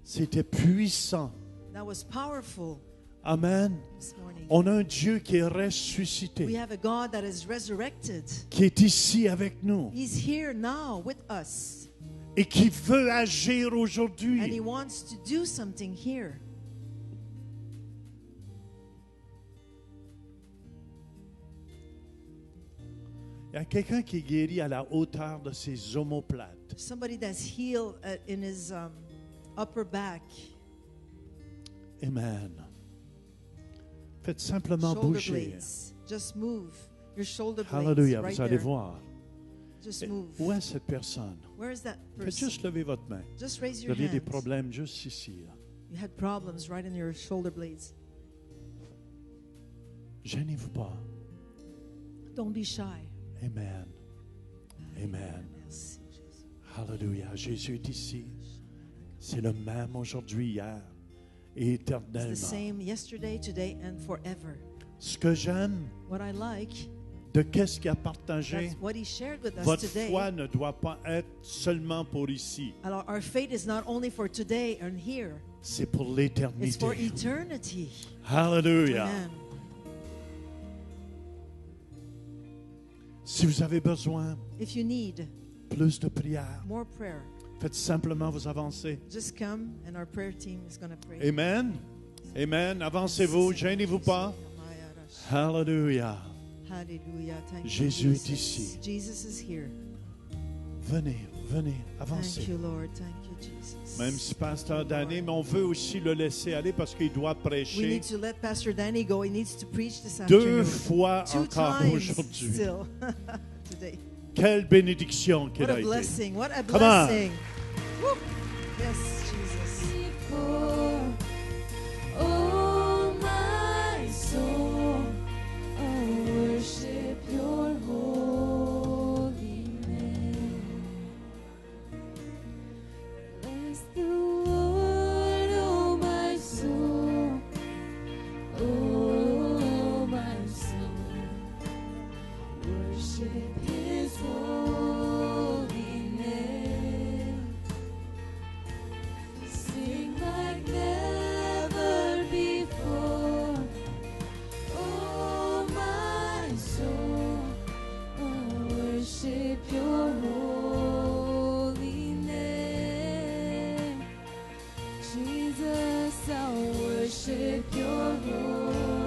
C'était puissant. That was powerful Amen. this morning. On a un Dieu qui est We ressuscité, have a God that is resurrected. qui est ici avec nous He's here now with us. et qui veut agir And He aujourd'hui. wants to do something here. Il y a quelqu'un qui est guéri à la hauteur de ses omoplates. Somebody that's healed in his upper back, Amen. Faites simplement shoulder bouger. blades. Just move your shoulder blades Alléluia, right vous allez there. voir. Just move. Où est cette personne? Where is that Faites person? juste lever votre main. Just raise Vous your aviez des hands. problèmes juste ici. Là. You had problems right in your shoulder blades. Gênez-vous pas. Don't be shy. Amen. Amen. Merci, Jésus. Alléluia. Jésus est ici. C'est le même aujourd'hui, hier et It's the éternellement. same yesterday, today, and forever. Ce que j'aime What I like, de qu'est-ce qu'il a partagé, that's what He shared with us votre today. foi ne doit pas être seulement pour ici. Alors, our faith is not only for today and here, C'est pour it's l'éternité. for eternity. Alléluia. Amen. Si vous avez besoin If you need plus de prière, more prayer, faites simplement vous avancer. just come and our prayer team is going to pray. Amen. Amen. Avancez-vous, gênez-vous pas. Alléluia. Hallelujah. Thank Jésus you, est Jesus. ici. Jesus is here. Venez, venez, Thank avancez. you, Lord. Thank you, Jesus. Même si Pasteur Danny, mais on veut aussi le laisser aller parce qu'il doit We prêcher need to let Pastor Danny go. He needs to preach this 2 afternoon. fois 2 encore times aujourd'hui. still today. Quelle bénédiction qu'elle What a a été. blessing. What a Come on. blessing. Woo. Yes, Jesus. Oh, my soul, I worship your holy name. Bless the Lord, oh, my soul. Oh, my soul, worship His holy name. Sing like never before. Oh, my soul, I worship your holy name. Jesus, I worship your holy name.